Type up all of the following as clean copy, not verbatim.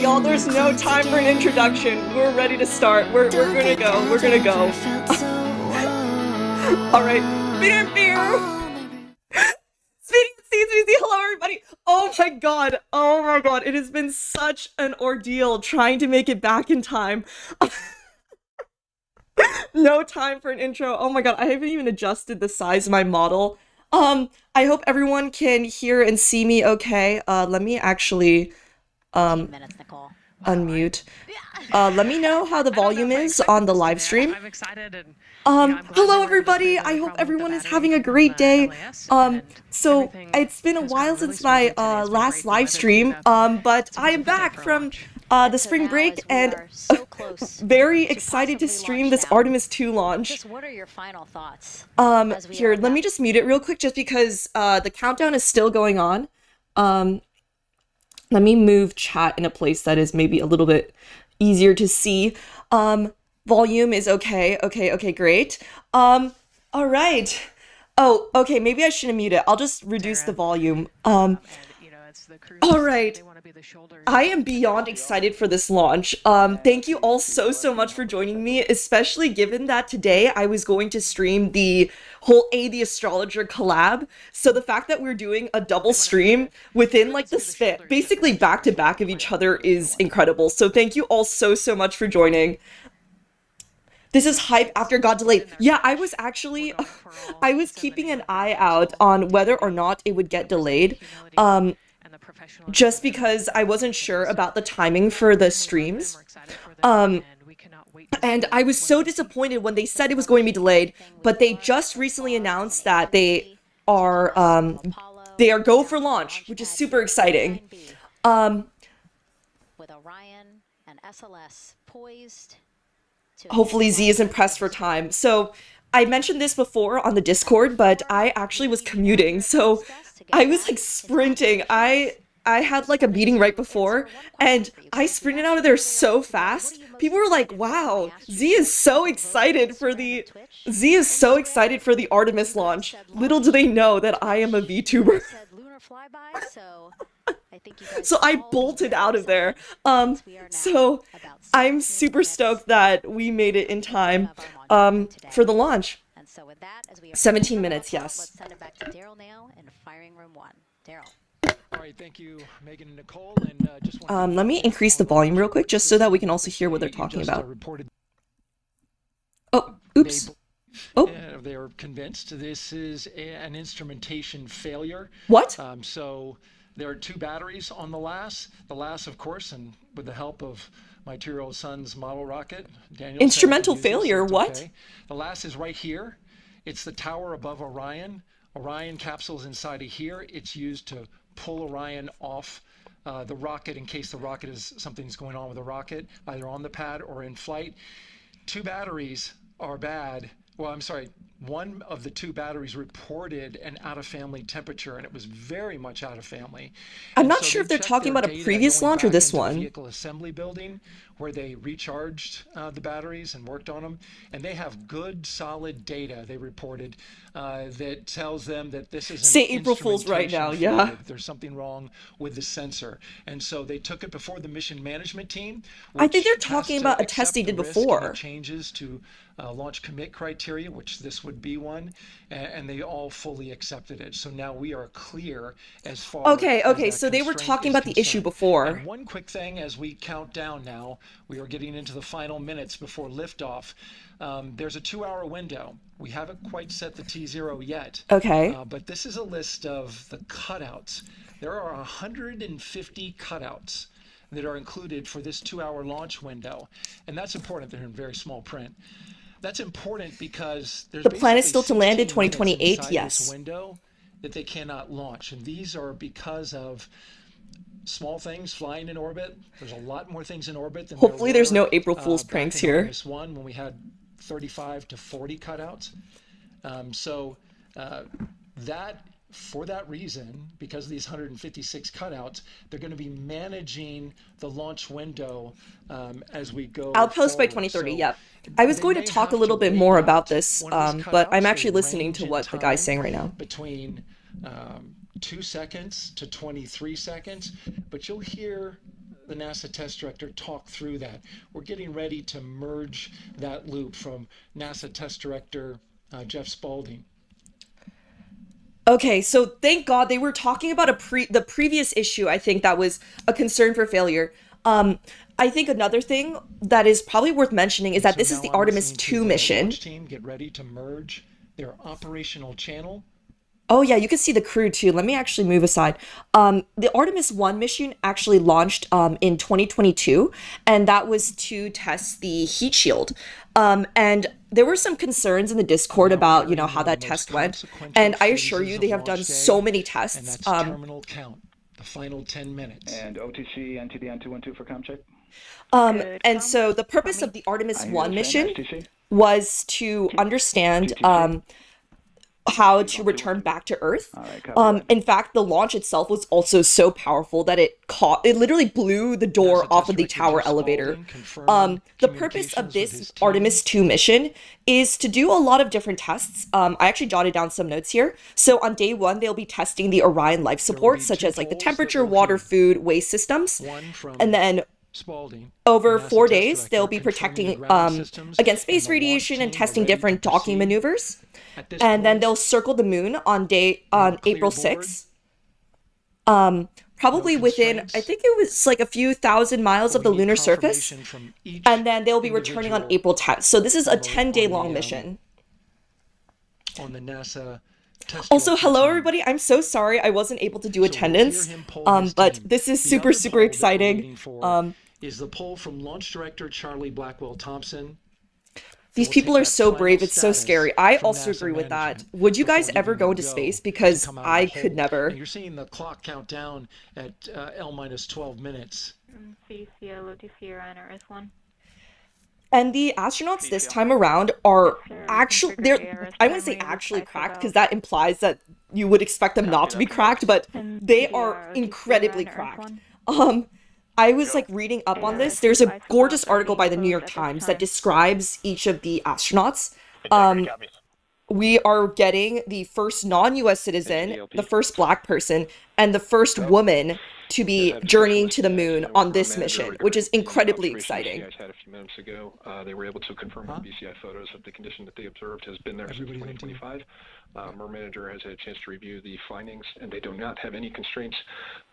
Y'all, there's no time for an introduction. We're ready to start. We're gonna go. We're gonna go. All right. Beer, beer. Syzygy, hello everybody. Oh my god. Oh my god. It has been such an ordeal trying to make it back in time. No time for an intro. Oh my god. I haven't even adjusted the size of my model. I hope everyone can hear and see me okay. Let me actually unmute. Let me know how the volume is on the live stream. I'm excited and hello everybody. I hope everyone is having a great day. So it's been a while since my last live stream, but I am back from the spring break and very excited to stream this Artemis II launch. What are your final thoughts? Here, let me just mute it real quick just because the countdown is still going on. Let me move chat in a place that is maybe a little bit easier to see. Volume is okay. Okay, great. All right. Oh, okay, maybe I shouldn't mute it. I'll just reduce the volume. All right. I am beyond excited for this launch. Thank you all so much for joining me, especially given that today I was going to stream the whole the Astrologer collab. So the fact that we're doing a double stream within like the span, basically back to back of each other, is incredible. So thank you all so much for joining. This is hype after got delayed. Yeah, I was actually, I was keeping an eye out on whether or not it would get delayed. Just because I wasn't sure about the timing for the streams. And I was so disappointed when they said it was going to be delayed, but they just recently announced that they are go for launch, which is super exciting. With Orion and SLS poised. Hopefully Z isn't pressed for time. So I mentioned this before on the Discord, but I actually was commuting, so I was like sprinting. I had like a meeting right before, and I sprinted out of there so fast. People were like, wow, Z is so excited for the Artemis launch. Little do they know that I am a Vtuber. So I bolted out of there. So I'm super stoked that we made it in time for the launch. 17 minutes, yes. Let's send it back to Daryl now in firing room 1. Daryl. All right, thank you, Megan and Nicole. And let me increase the volume real quick, just so that we can also hear what they're talking about. Oh, oops. Oh. They are convinced this is an instrumentation failure. What? So there are 2 batteries on the LAS. The LAS, of course, and with the help of my 2-year-old son's model rocket, Daniel. Instrumental failure, what? Okay. The LAS is right here. It's the tower above Orion. Orion capsule's inside of here. It's used to pull Orion off the rocket in case the rocket is something's going on with the rocket, either on the pad or in flight. 2 batteries are bad. Well, I'm sorry, one of the 2 batteries reported an out-of-family temperature, and it was very much out of family. I'm not sure if they're talking about a previous launch or this one. Vehicle assembly building where they recharged the batteries and worked on them, and they have good, solid data they reported that tells them that this is Say April Fool's right now, yeah. There's something wrong with the sensor, and so they took it before the mission management team. I think they're talking about a test they did before. Changes to launch commit criteria, which this would be one, and they all fully accepted it. So now we are clear as far as okay, so they were talking about the issue before. And one quick thing as we count down now, we are getting into the final minutes before liftoff. There's a 2-hour window. We haven't quite set the T0 yet. Okay. But this is a list of the cutouts. There are 150 cutouts that are included for this 2-hour launch window. And that's important. They're in very small print. That's important because there's the plan is still to land in 2028. 2028, yes. This window that they cannot launch, and these are because of small things flying in orbit. There's a lot more things in orbit than hopefully there's no April Fool's pranks here. Artemis I, when we had 35 to 40 cutouts. For that reason, because of these 156 cutouts, they're going to be managing the launch window as we go Outpost by forward. 2030, So yep. I was going to talk a little bit more about this, one of these but I'm cutouts. actually They listening to range what in the guy's saying time right now. Between 2 seconds to 23 seconds, but you'll hear the NASA test director talk through that. We're getting ready to merge that loop from NASA test director Jeff Spaulding. Okay, so thank God they were talking about the previous issue. I think that was a concern for failure. I think another thing that is probably worth mentioning is that So this is now the I'm Artemis listening to II the mission. launch team get ready to merge their operational channel. Oh yeah, you can see the crew too. Let me actually move aside. The Artemis 1 mission actually launched in 2022, and that was to test the heat shield. And there were some concerns in the Discord about, Entering how one of that the most test went. consequential And I assure phases you, of they have done launch so day, many and tests. that's terminal count, the final 10 minutes. And OTC NTD 212 for comm check. And so the purpose of the Artemis I hear 1 the same. mission STC. was to understand TTC. how to return back to Earth. All right, copy that. In fact, the launch itself was also so powerful that it literally blew the door NASA off of the Test Director tower Jeff elevator. Spaulding confirming The purpose of communications with this his team. Artemis 2 mission is to do a lot of different tests. I actually jotted down some notes here. So on day 1, they'll be testing the Orion life support, be such two as like the polls that temperature, will water, heat. food, waste systems. One from And then Spaulding, over NASA 4 test days, director, they'll be confirming protecting the ground systems against and space the launch radiation and team are testing ready to different docking proceed. maneuvers. At this And then point, they'll circle the moon on clear April board. 6th. Probably No within, I constraints. think it was like a few thousand miles But of the we need lunar surface. confirmation from each And then they'll be returning on individual April 10th. So this is a on the- 10-day on the, long mission. on the NASA test Also, director hello team. everybody. I'm so sorry I wasn't able to do So we'll attendance. hear him poll his But team. this is The super, other super poll that we're exciting. waiting for Um, is the poll from launch director Charlie Blackwell Thompson. These We'll people take are that so final brave. It's so status scary. I from also NASA agree with that. management Would you before guys ever giving go the into go space? to Because come out of the I could hole. never. And you're seeing the clock count down at L minus 12 minutes. CCL, OTC, or NRS1. And the astronauts this time around are actually, they're, I wouldn't say actually cracked because that implies that you would expect them not to be cracked, but they are incredibly cracked. I was like reading up on this. There's a gorgeous article by the New York Times that describes each of the astronauts. We are getting the first non-US citizen, the first Black person, and the first woman to be journeying to the moon on this mission, which is incredibly exciting. You guys had a few minutes ago, they were able to confirm with BCI photos that the condition that they observed has been there since Everybody's on team. 2025. Mer Manager has had a chance to review the findings, and they do not have any constraints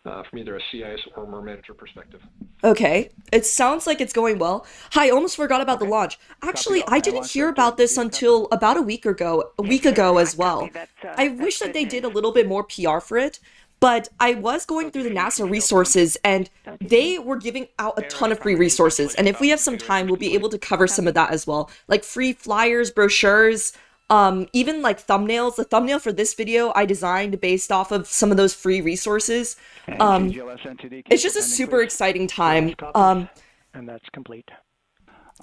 from either a CIS or Mer Manager perspective. Okay, it sounds like it's going well. Hi, I almost forgot about the launch. Actually, I didn't hear about this until about a week ago as well. I wish that they did a little bit more PR for it, but I was going through the NASA resources and they were giving out a ton of free resources. And if we have some time, we'll be able to cover some of that as well. Like free flyers, brochures, even like thumbnails. The thumbnail for this video I designed based off of some of those free resources. It's just a super exciting time. And that's complete.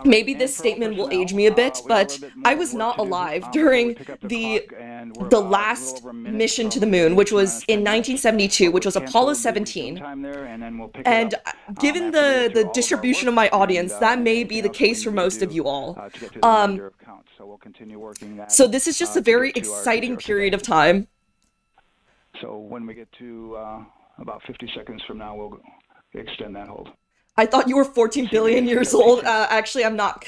Maybe this statement will age me a bit, but I was not alive during the last mission to the moon, which was in 1972, which was Apollo 17. And given the distribution of my audience, that may be the case for most of you all. So this is just a very exciting period of time. So when we get to about 50 seconds from now, we'll extend that hold. I thought you were 14 billion years old. Actually, I'm not,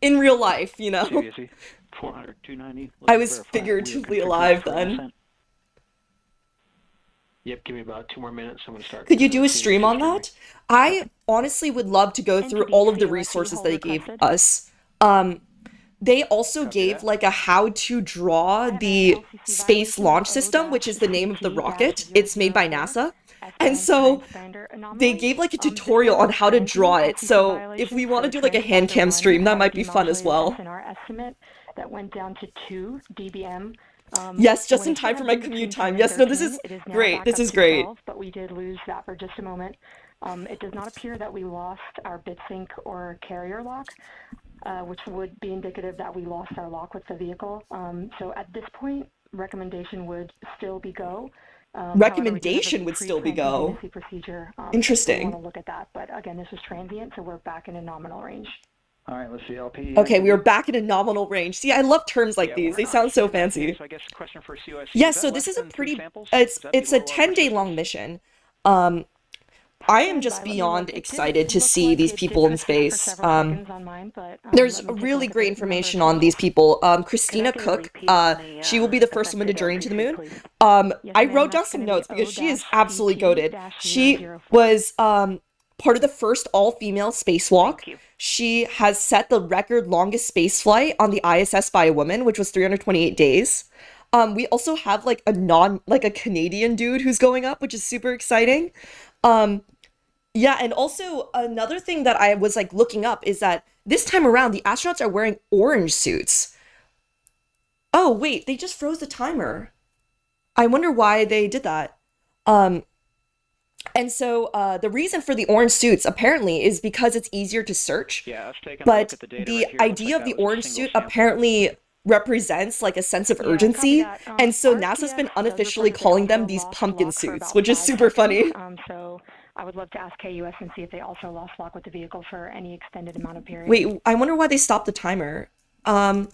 in real life, 400, 290. I was figuratively alive then. Yep, give me about 2 more minutes. I'm going to start. Could you do a stream on that? I honestly would love to go through all of the resources they gave us. They also gave like a how to draw the Space Launch System, which is the name of the rocket. It's made by NASA. And so they gave like a tutorial on how to draw it. So if we want to do like a hand cam stream, that might be fun as well. Our estimate that went down to 2 dBm. Yes, just in time for my commute time. Yes, no, this is great. This is great. But we did lose that for just a moment. It does not appear that we lost our bit sync or carrier lock, which would be indicative that we lost our lock with the vehicle. So at this point, recommendation would still be go. Recommendation would still be go. Procedure, Interesting. We want to look at that, but again, this is transient, so we're back in a nominal range. All right, let's see, LP. Okay, we are back in a nominal range. See, I love terms like Yeah, these. we're They not sound so seeing that here, fancy. So I guess question for COSC. Yeah, is so that this less is a than 3 pretty samples? it's Is that it's a below our 10-day persistence? long mission. I am Stand just by, let me beyond look. It excited didn't to look see like these it people did in persist for space. several seconds on mine, but There's let me take a really look at great the number of information on these samples. people. Could I Christina get a Cook, repeat on the she will be the first woman to affected journey to the LTC, moon. please? Yes, I ma'am, wrote down that's some gonna be notes because she is absolutely goated. She O-PT-004. was part of the first all-female spacewalk. Thank you. She has set the record longest space flight on the ISS by a woman, which was 328 days. We also have like a Canadian dude who's going up, which is super exciting. Yeah, and also another thing that I was like looking up is that this time around the astronauts are wearing orange suits. Oh, wait, they just froze the timer. I wonder why they did that. And so the reason for the orange suits apparently is because it's easier to search. Yeah, us taking a look But at the data the right here, it looks idea like of the that was a orange single suit sample. apparently represents like a sense of Yeah, copy urgency, that. and so RTX NASA's been does unofficially report that they calling them also these lost pumpkin lock for suits, about which is 5 super seconds. funny. So I would love to ask KUS and see if they also lost lock with the vehicle for any extended amount of period. Wait, I wonder why they stopped the timer. I'm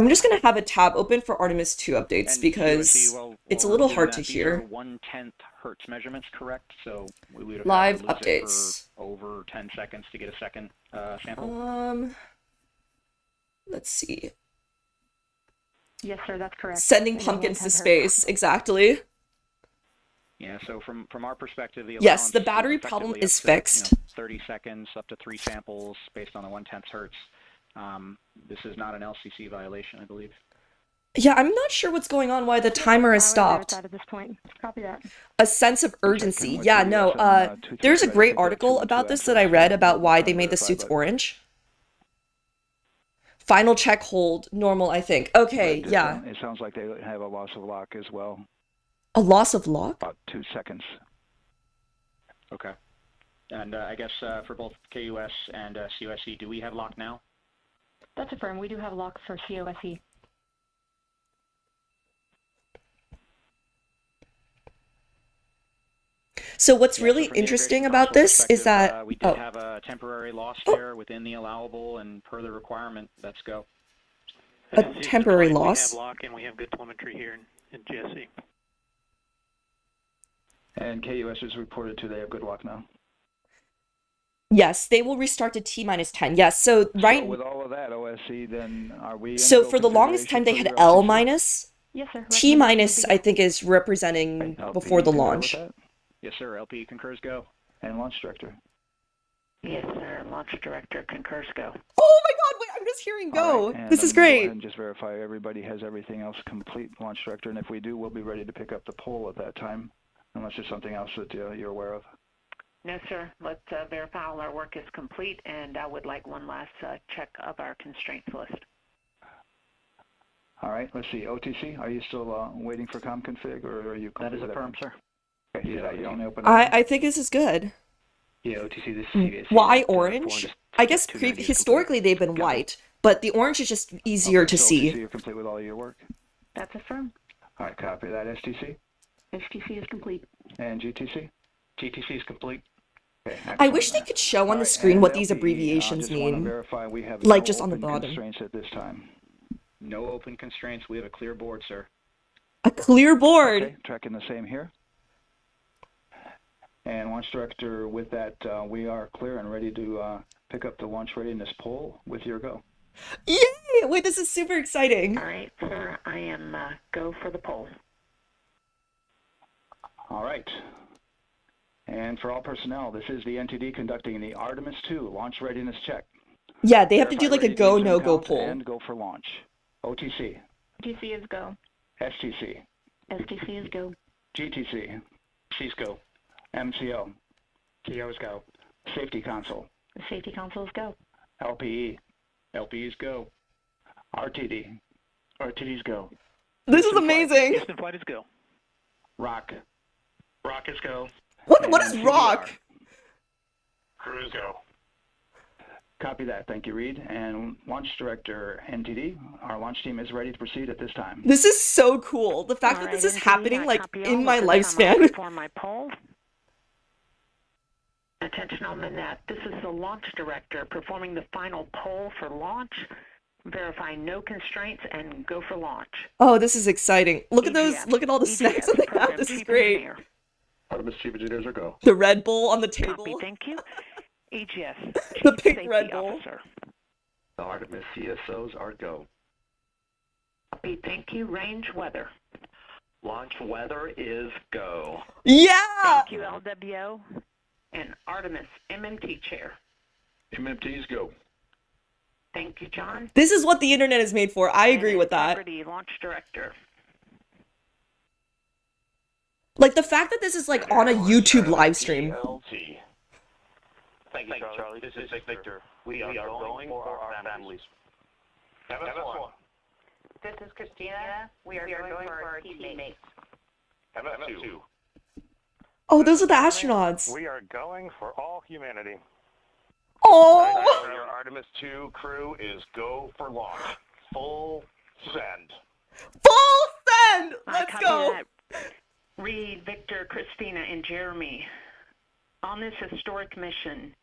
just gonna have a tab open for Artemis II updates And because COSC, while it's a we're little doing hard that, to these hear. are 1/10 hertz measurements, correct? So we would have Live had to lose it updates. for over 10 seconds to get a second sample. Let's see. Yes, sir, that's correct. Sending It is pumpkins to 1/10 hertz. space, exactly. Yeah, so from our perspective, the Yes, the allowance battery effectively problem up is to, fixed. 30 seconds, up to 3 samples based on the 1/10 hertz. This is not an LCC violation, I believe. Yeah, I'm not sure what's going on, why the timer is I would agree with stopped. that at this point. Copy that. A sense of We're urgency. checking with Yeah, the no, US on, 233. there's a I great think that article 212 about this actually that I read is about why not they made the verified, suits but- orange. Final check hold, normal, I think. Okay, But yeah. It sounds like they have a loss of lock as well, A loss of lock? about 2 seconds. Okay. And I guess for both KUS and COSC, do we have lock now? That's affirmed. We do have lock for COSE. So what's Yeah, really so from the interesting integration about console this is perspective, that... we did have a temporary loss there within the allowable and per the requirement. Let's go. A temporary loss. We have lock and we have good telemetry here in GSE. And KUS has reported too, they have good lock now. Yes, they will restart to T-10. Yes, so right... So with all of that, OSC, then are we in So full for the longest time, they consideration had for your L LCC? minus. Yes, sir. T minus, Recommendation I think, is representing LP, before the concur with launch. that? Yes, sir. LP concurs go. And launch director. Yes, sir. Launch director concurs go. Oh my god, wait, I'm just hearing All go. right, and This I'm is gonna go great. ahead and just verify everybody has everything else complete, launch director, and if we do, we'll be ready to pick up the poll at that time, unless there's something else that you're aware of. No, sir. Let's verify all our work is complete, and I would like one last check of our constraints list. All right, let's see. OTC, are you still waiting for config, or are you? That is complete with affirmed, everything? sir. Okay, Yeah, you only open I think this is good. Yeah, OTC, this is CVSC. Why orange? I guess historically they've been white, but the orange is just easier to so see. OTC, you're complete with all your work. That's affirmed. All right, copy that. STC STC is complete. and GTC. GTC is complete. Okay, I wish they excellent. could show on All the right, screen and what these LP, abbreviations just want to mean. verify we have Like no just on the open bottom. constraints at this time. No open constraints. We have a clear board, sir. A clear board. Okay, tracking the same here. And launch director, with that, we are clear and ready to pick up the launch readiness poll with your go. Yay! Wait, this is super exciting. All right, sir. I am go for the poll. All right. And for all personnel, this is the NTD conducting the Artemis II launch readiness check. Yeah, they have to do Verify like a ready go, to no go count poll. And go for launch. OTC, GTC is go. STC, STC is go. GTC, C's go. MCO, TO's go. Safety Console, The safety council is go. LPE, LP's go. RTD, RTD's go. This is amazing. Houston flight is go. ROC, Rock is go. What is and rock? CDR. Cruise go. Copy that. Thank you, Reed. And launch director NTD, our launch team is ready to proceed at this time. This is so cool. The fact All that this right, is NTD, happening I like copy all. in my At this time, I'll lifespan. perform my poll. Attention on the net. This is the launch director performing the final poll for launch. Verify no constraints and go for launch. Oh, this is exciting. Look at those, EGF. look at all the snacks that they have. Program This is Chief great. Engineer. Artemis Chief Engineers are go. The Red Bull on the Copy, table. thank you. EGS. The Chief pink Safety Red Bull. Officer. The Artemis CSOs are go. Copy, thank you. Range weather. Launch weather is go. Yeah! Thank you, LWO. And Artemis MMT chair. MMTs go. Thank you, John. This is what the internet is made for. I agree And with that. Integrity launch director. Like, the fact that this is, like, on a YouTube live stream. LT. Thank you, Charlie. This is Victor. We are going for our families. MS1. This is Christina. We are going for our teammates. MS2. Oh, those are the astronauts. We are going for all humanity. Oh! Your Artemis II crew is go for launch. Full send. Full send! Let's Copy go! that. Reed, Victor, Christina, and Jeremy. On this historic mission,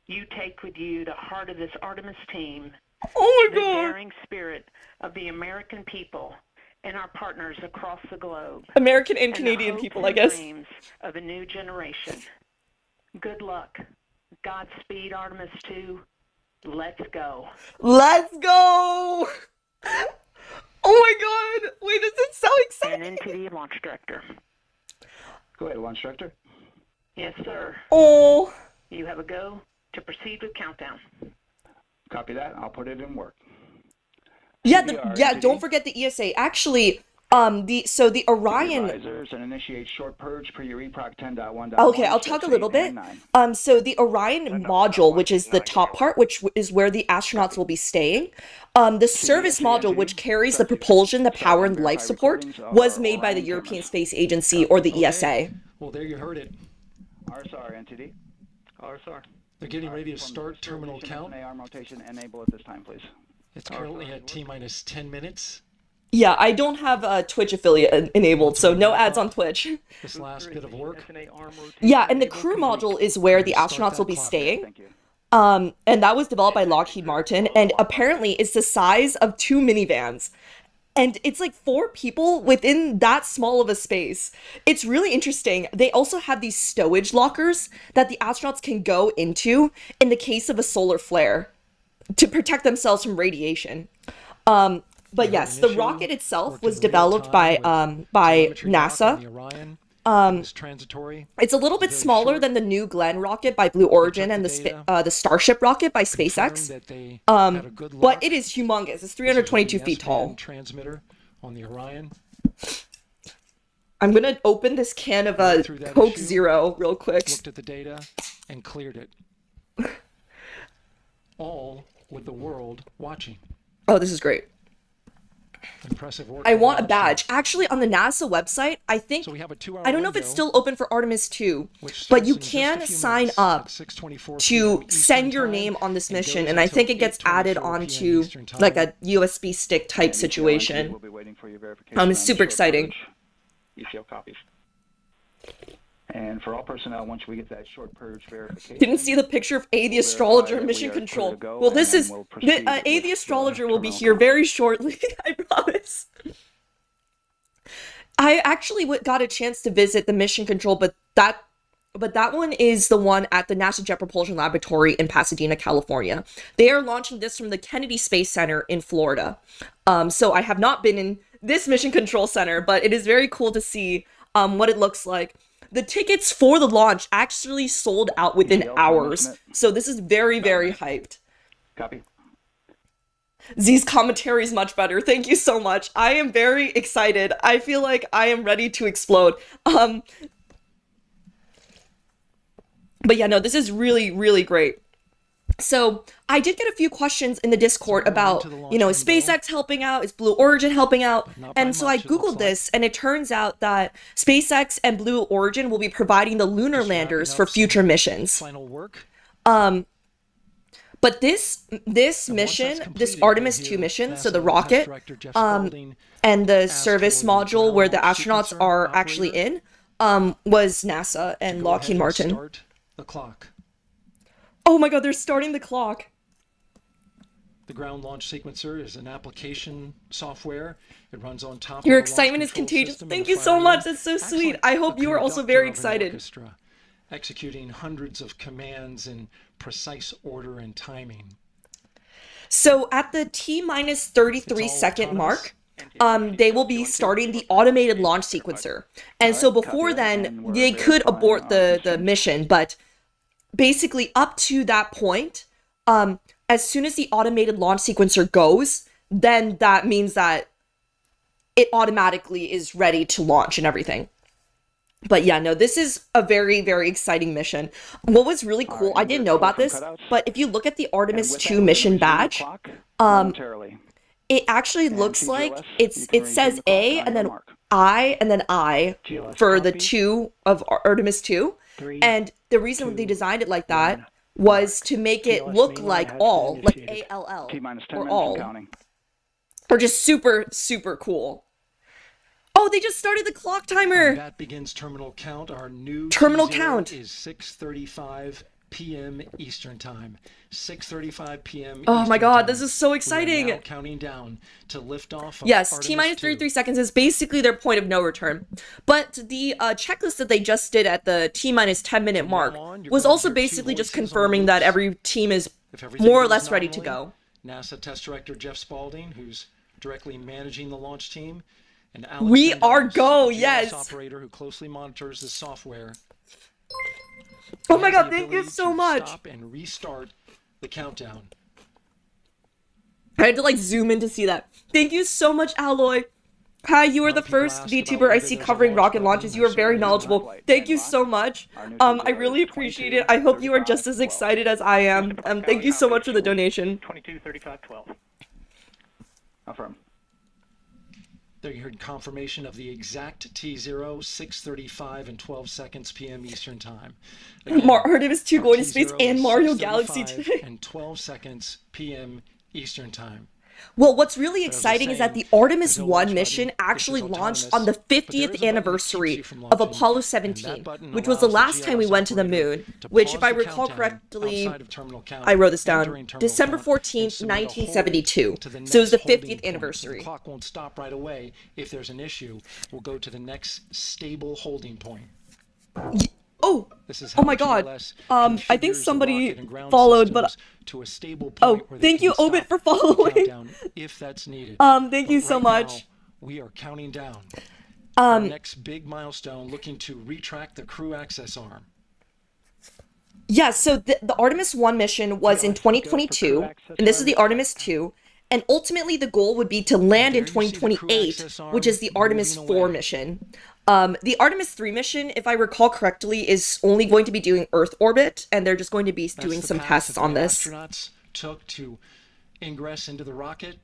you take with you the heart of this Artemis team, Oh my the god! daring spirit of the American people and our partners across the globe, American and and the Canadian hopes people, I and guess. dreams of a new generation. Good luck. Godspeed, Artemis II. Let's go. Let's go! Oh my god! Wait, this is so And exciting! into the launch director. Go ahead, launch director. Yes, sir. Oh! You have a go to proceed with countdown. Copy that. I'll put it in work. Yeah, CBR, yeah, NTD. don't forget the ESA. Actually, the Orion. Advisors and initiate short purge per your EPROC 10.1. Okay, I'll talk a little bit. So the Orion module, which is the top part, which is where the astronauts will be staying. The service module, which carries the propulsion, the power, and the life support, was made by the European Space Agency or the ESA. Well, there you heard it. RSR, NTD. RSR. They're getting ready to start terminal count. AR rotation enable at this time, please. It's currently at T-minus 10 minutes. Yeah, I don't have a Twitch affiliate enabled, so no ads on Twitch. This last bit of work. Yeah, and the crew module is where the astronauts will be staying. Thank you. And that was developed by Lockheed Martin, and apparently it's the size of 2 minivans. And it's like 4 people within that small of a space. It's really interesting. They also have these stowage lockers that the astronauts can go into in the case of a solar flare to protect themselves from radiation. But yes, the rocket itself was developed by NASA. Transitory. It's a little bit smaller than the New Glenn rocket by Blue Origin and the Starship rocket by SpaceX. But it is humongous. It's 322 feet tall. Transmitter on the Orion. I'm gonna open this can of Coke Zero real quick. Looked at the data and cleared it. All with the world watching. Oh, this is great. Impressive work. I want a badge. Actually, on the NASA website, I think, So we have a 2-hour I don't know if it's window, still open for Artemis II, which but starts you in just a can few sign minutes up at 6:24 to p.m. Eastern send your time name on this and mission, goes and I until think it gets 8:24 added p.m. onto Eastern time. like a USB stick type situation. We'll be waiting for your verification It's on super short exciting. purge. ECL copies. And for all personnel, once we get that short purge verification, Didn't see the picture of A, the astrologer, in mission control. Well, this is A, the astrologer will be here very shortly. I promise. I actually got a chance to visit the mission control, but that one is the one at the NASA Jet Propulsion Laboratory in Pasadena, California. They are launching this from the Kennedy Space Center in Florida. So I have not been in this mission control center, but it is very cool to see what it looks like. The tickets for the launch actually sold out within hours. So this is very, very hyped. Copy. Z's commentary is much better. Thank you so much. I am very excited. I feel like I am ready to explode. But yeah, no, this is really, really great. So I did get a few questions in the Discord about, is SpaceX helping out? Is Blue Origin helping out? And so I Googled this, and it turns out that SpaceX and Blue Origin will be providing the lunar landers for future missions. Final work. But this mission, this Artemis II mission, so the rocket, and the service module where the astronauts are actually in, was NASA and Lockheed Martin. Start the clock. Oh my god, they're starting the clock. The ground launch sequencer is an application software. It runs on top Your of the launch excitement is control contagious. system in Thank the you so fire room. much. That's so Acts sweet. like I a hope you are also conductor very of an excited. orchestra, executing hundreds of commands in precise order and timing. So at the T-minus 33 It's all second autonomous. mark, they will be starting the automated launch sequencer. And so before then, they could abort the mission, but basically up to that point, as soon as the automated launch sequencer goes, then that means that it automatically is ready to launch and everything. But yeah, no, this is a very, very exciting mission. What was really cool, I didn't know about this, but if you look at the Artemis II mission badge, it actually looks like it says A and then I for the 2 of Artemis II. And the reason they designed it like that was to make it look like all, like ALL, or all, or just super, super cool. Oh, they just started the clock timer. And that begins terminal count. Our new terminal T0 count is 6:35 p.m. Eastern Time. 6:35 p.m. Oh my Eastern god, Time. this is so We are exciting. now counting down to liftoff of Yes, Artemis T-minus 2. 33 seconds is basically their point of no return. But the checklist that they just did at the T-minus 10-minute mark was also basically just confirming that every team is more or less ready to go. NASA Test Director Jeff Spaulding, who's directly managing the launch team, and Alex We Van are Dams, go, GLS yes. operator who closely monitors the software. Oh my He has god, the thank you ability so to much. Stop and restart the countdown. I had to like zoom in to see that. Thank you so much, Alloy. Hi, you are the first VTuber I see covering rocket launches. You are very knowledgeable. Thank you so much. I really appreciate it. I hope you are just as excited as I am. Thank you so much for the donation. 22:35:12. Affirm. There you heard confirmation of the exact T0, 6:35 and 12 seconds p.m. Eastern Time. Artemis II going to space and Mario Galaxy 6:35 today. and 12 seconds p.m. Eastern Time. Well, what's really But as I was exciting is that the saying, Artemis there's no 1 launch mission button. This actually is launched autonomous, on the but there is a 50th button that keeps anniversary you from of launching, Apollo and 17, that button which was the allows last time we GLS went to the operator moon, to which, pause if I the recall countdown correctly, outside of terminal count I wrote this and down, during terminal December count, 14th, and submit a hold 1972. to the So it was the next holding 50th point. So anniversary. the clock won't stop right away. If there's an issue, we'll go to the next stable holding point. Oh, This is oh how my god. GLS I think configures the somebody rocket and ground followed, but systems to a stable point oh, where they thank can you, Obit, stop for the following. countdown if that's needed. Thank you But so right much. now, we are counting down. Our next big milestone, looking to retract the crew access arm. Yeah, so the Artemis 1 mission was in 2022, and this is the Artemis 2, and ultimately the goal would be to land in 2028, which is the Artemis 4 mission. The Artemis 3 mission, if I recall correctly, is only going to be doing Earth orbit, and they're just going to be doing some tests on this. Astronauts took to ingress into the rocket.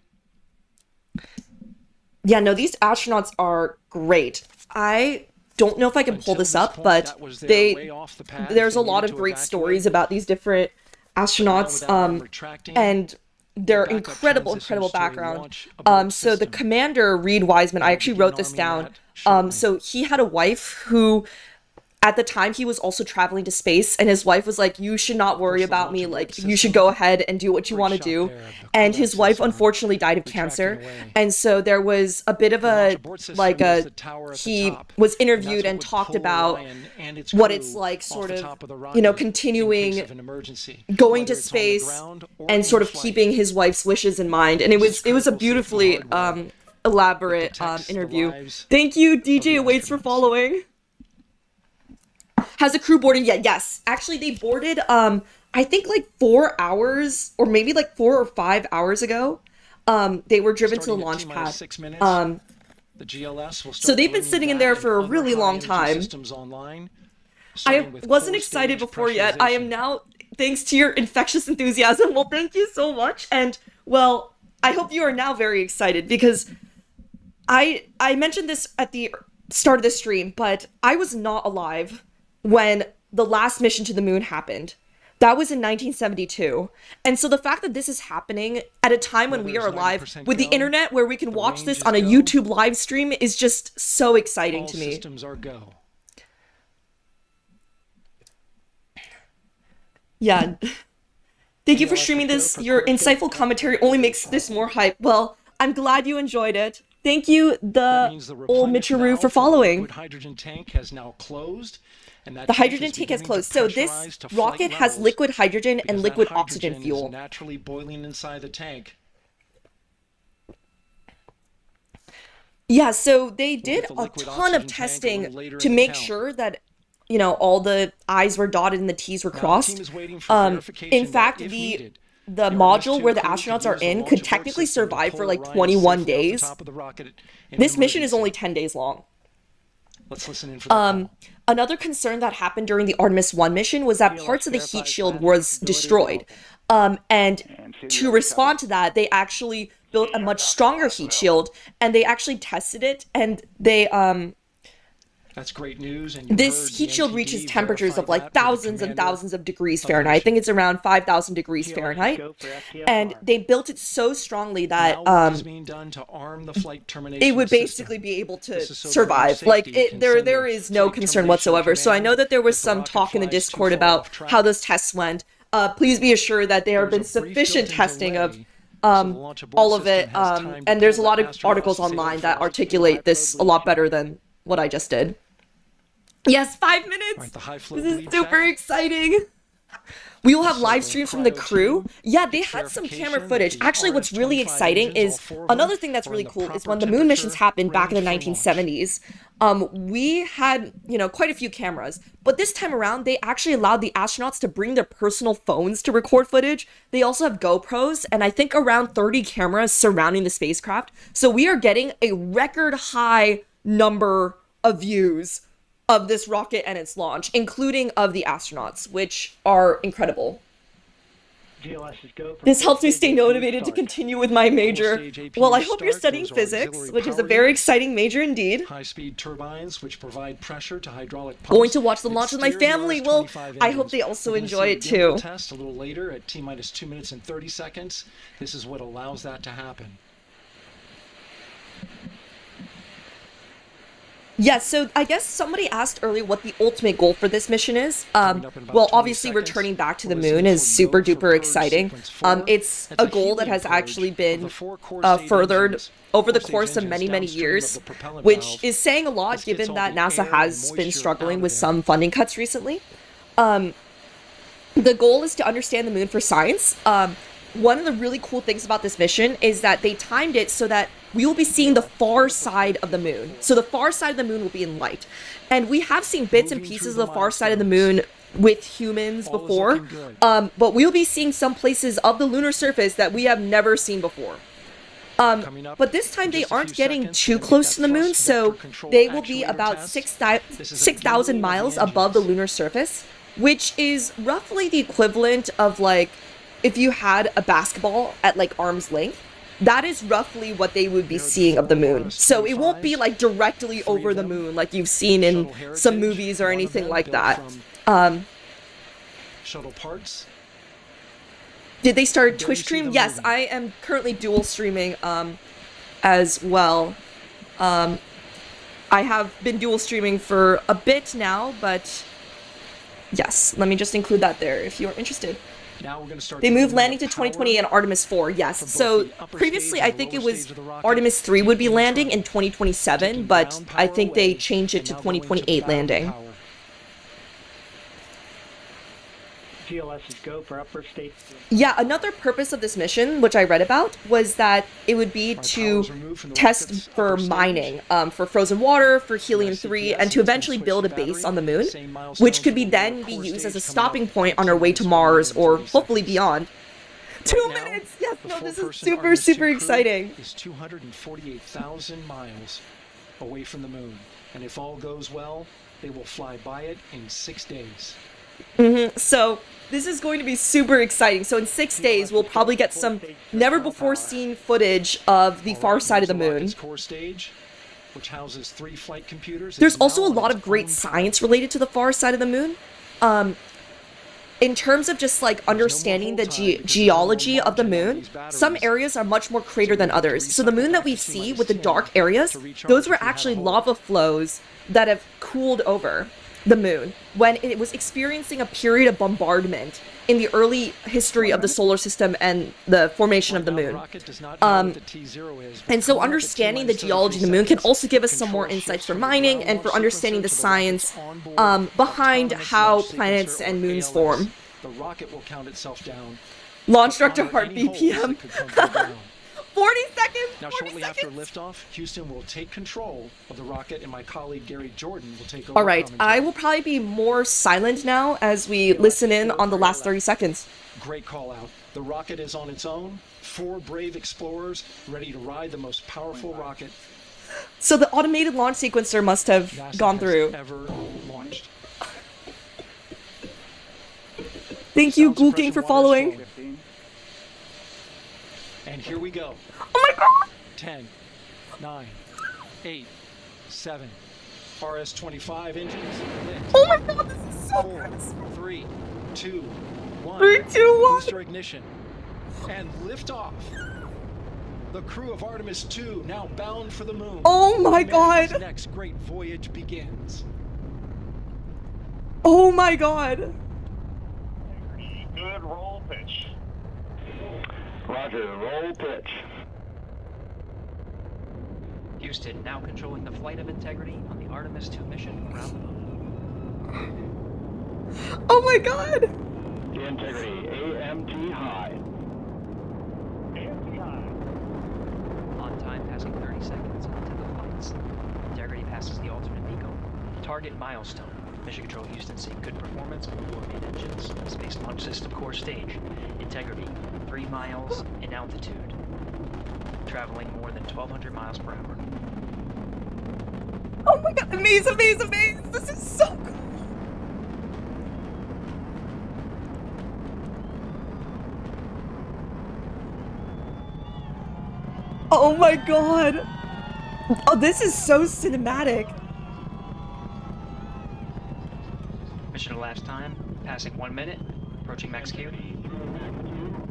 Yeah, no, these astronauts are great. I don't know if I can pull this up, but there's a lot of great stories about these different astronauts, and their incredible background. So the commander, Reed Wiseman, I actually wrote this down. So he had a wife who, at the time, he was also traveling to space, and his wife was like, you should not worry about me, like, you should go ahead and do what you want to do. And his wife unfortunately died of cancer, and so there was a bit of he was interviewed and talked about what it's like, sort of, you know, continuing going to space and sort of keeping his wife's wishes in mind. And it was a beautifully elaborate interview. Thank you, DJ Awaits, for following. Has the crew boarded yet? Yes. Actually, they boarded, I think like 4 hours, or maybe like 4 or 5 hours ago. They were driven to the launch pad. The GLS will so they've been sitting in there for a really long time. I wasn't excited before yet. I am now, thanks to your infectious enthusiasm. Well, thank you so much. And, well, I hope you are now very excited, because I mentioned this at the start of the stream, but I was not alive when the last mission to the moon happened. That was in 1972. And so the fact that this is happening at a time when we are alive with the internet, where we can watch this on a YouTube live stream, is just so exciting to me. Systems are go. Yeah. Thank you for streaming this. Your insightful commentary only makes this more hype. Well, I'm glad you enjoyed it. Thank you, the old Michiru, for following. The hydrogen tank has now closed. And that The hydrogen tank has closed. So this rocket has liquid hydrogen and liquid oxygen fuel. Naturally boiling inside the tank. Yeah, so they did a ton of testing to make sure that, you know, all the I's were dotted and the T's were crossed. In fact, the module where the astronauts are in could technically survive for like 21 days. This mission is only 10 days long. Let's listen in for that. Another concern that happened during the Artemis I mission was that parts of the heat shield was destroyed. And to respond to that, they actually built a much stronger heat shield, and they actually tested it, and they That's great news. And this heat shield reaches temperatures of like thousands and thousands of degrees Fahrenheit. I think it's around 5,000 degrees Fahrenheit. And they built it so strongly that it would basically be able to survive. Like there is no concern whatsoever. So I know that there was some talk in the Discord about how those tests went. Please be assured that there have been sufficient testing of all of it. And there's a lot of articles online that articulate this a lot better than what I just did. Yes, 5 minutes! This is super exciting! We will have live streams from the crew. Yeah, they had some camera footage. Actually, what's really exciting is, another thing that's really cool is when the moon missions happened back in the 1970s, we had, you know, quite a few cameras. But this time around, they actually allowed the astronauts to bring their personal phones to record footage. They also have GoPros, and I think around 30 cameras surrounding the spacecraft. So we are getting a record high number of views of this rocket and its launch, including of the astronauts, which are incredible. This helps me stay motivated to continue with my major. Well, I hope you're studying physics, which is a very exciting major indeed. High-speed turbines, which provide pressure to hydraulic pumps. Going to watch the launch with my family. Well, I hope they also enjoy it too. Test a little later at T-minus 2 minutes and 30 seconds. This is what allows that to happen. Yeah, so I guess somebody asked earlier what the ultimate goal for this mission is. Well, obviously returning back to the moon is super duper exciting. It's a goal that has actually been furthered over the course of many, many years, which is saying a lot given that NASA has been struggling with some funding cuts recently. The goal is to understand the moon for science. One of the really cool things about this mission is that they timed it so that we will be seeing the far side of the moon. So the far side of the moon will be in light. And we have seen bits and pieces of the far side of the moon with humans before. But we'll be seeing some places of the lunar surface that we have never seen before. But this time they aren't getting too close to the moon, so they will be about 6,000 miles above the lunar surface, which is roughly the equivalent of like, if you had a basketball at like arm's length, that is roughly what they would be seeing of the moon. So it won't be like directly over the moon like you've seen in some movies or anything like that. Shuttle parts. Did they start Twitch stream? Yes, I am currently dual streaming as well. I have been dual streaming for a bit now, but yes, let me just include that there if you're interested. Now we're going to start. They moved landing to 2020 and Artemis 4, yes. So previously I think it was Artemis 3 would be landing in 2027, but I think they changed it to 2028 landing. GLS is go for upper state. Yeah, another purpose of this mission, which I read about, was that it would be to test for mining, for frozen water, for helium-3, and to eventually build a base on the moon, which could then be used as a stopping point on our way to Mars, or hopefully beyond. 2 minutes! Yes, no, this is super, super exciting. Is 248,000 miles away from the moon, and if all goes well, they will fly by it in 6 days. So this is going to be super exciting. So in 6 days, we'll probably get some never-before-seen footage of the far side of the moon. Core stage, which houses 3 flight computers. There's also a lot of great science related to the far side of the moon. In terms of just like understanding the geology of the moon, some areas are much more crater than others. So the moon that we see with the dark areas, those were actually lava flows that have cooled over. the moon when it was experiencing a period of bombardment in the early history of the solar system and the formation of the moon. And so understanding the geology of the moon can also give us some more insights for mining and for understanding the science behind how planets and moons form. The rocket will count itself down. Launch director heart BPM. 40 seconds! Now, 40 shortly seconds. after liftoff, Houston will take control of the rocket, and my colleague Gary Jordan will take over. All right, I will probably be more silent now as we listen in on the last 30 seconds. Great call out. The rocket is on its own. 4 brave explorers ready to ride the most powerful rocket. So the automated launch sequencer must have NASA gone has through. Ever launched. Thank you, Ghoul King, for following. And here we go. Oh my god! 10, 9, 8, 7. RS-25 engines lit. Oh my god, this is so 4, crisp. 3, 2, 1. 3, 2, 1. Booster ignition. And liftoff. The crew of Artemis II now bound for the moon. Oh my Humanity's god! next great voyage begins. Oh my god! Good roll pitch. Roger, roll pitch. Houston now controlling the flight of Integrity on the Artemis II mission around the moon. Oh my god! Integrity, AMT high. AMT high. On time, passing 30 seconds into the flights. Integrity passes the alternate beacon. Target milestone. Mission Control Houston seeing good performance on the 4 main engines. Space Launch System core stage. Integrity, 3 miles in altitude. Traveling more than 1,200 miles per hour. Oh my god, amaze, amaze, amaze! This is so cool! Oh my god! Oh, this is so cinematic! Mission elapsed time, passing 1 minute, approaching max Q.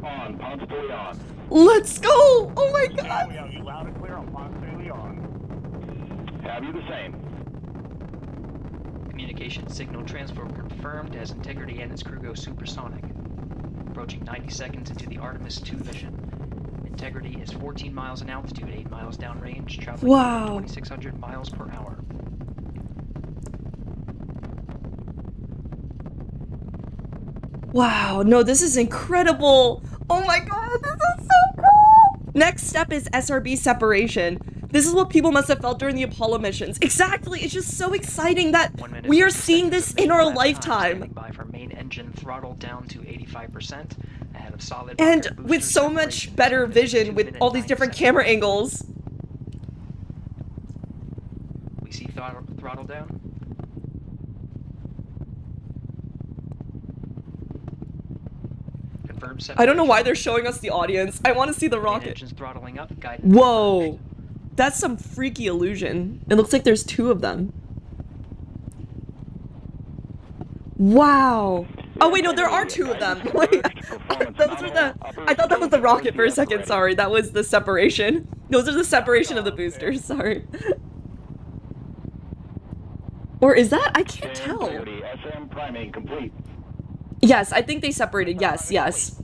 On, Ponce de Leon. Let's go! Oh my god! We have you loud and clear on Ponce de Leon. Have you the same? Communication signal transfer confirmed as Integrity and its crew go supersonic. Approaching 90 seconds into the Artemis II mission. Integrity is 14 miles in altitude, 8 miles downrange, traveling Wow. 2,600 miles per hour. Wow, no, this is incredible! Oh my god, this is so cool! Next step is SRB separation. This is what people must have felt during the Apollo missions. Exactly, it's just so exciting that 1 minute we are 50 seeing seconds this of in our mission elapsed time, lifetime. standing by for main engine throttle down to 85%, ahead of solid And rocket with booster so much separation better within vision 2 with minute all these 9 different seconds. camera angles. We see throttle down. Confirm I don't know why separation. they're showing us the audience. I want to see the Main rocket. engines throttling up, guidance Whoa! confirmed. That's some freaky illusion. It looks like there's 2 of them. Wow! Oh wait, no, there are 2 of them. Wait, those are the. I thought that was the rocket for a second. Sorry, that was the separation. Those are the separation of the boosters. Sorry. Or is that? I can't tell. Integrity, SM priming complete. Yes, I think they separated. Yes, yes.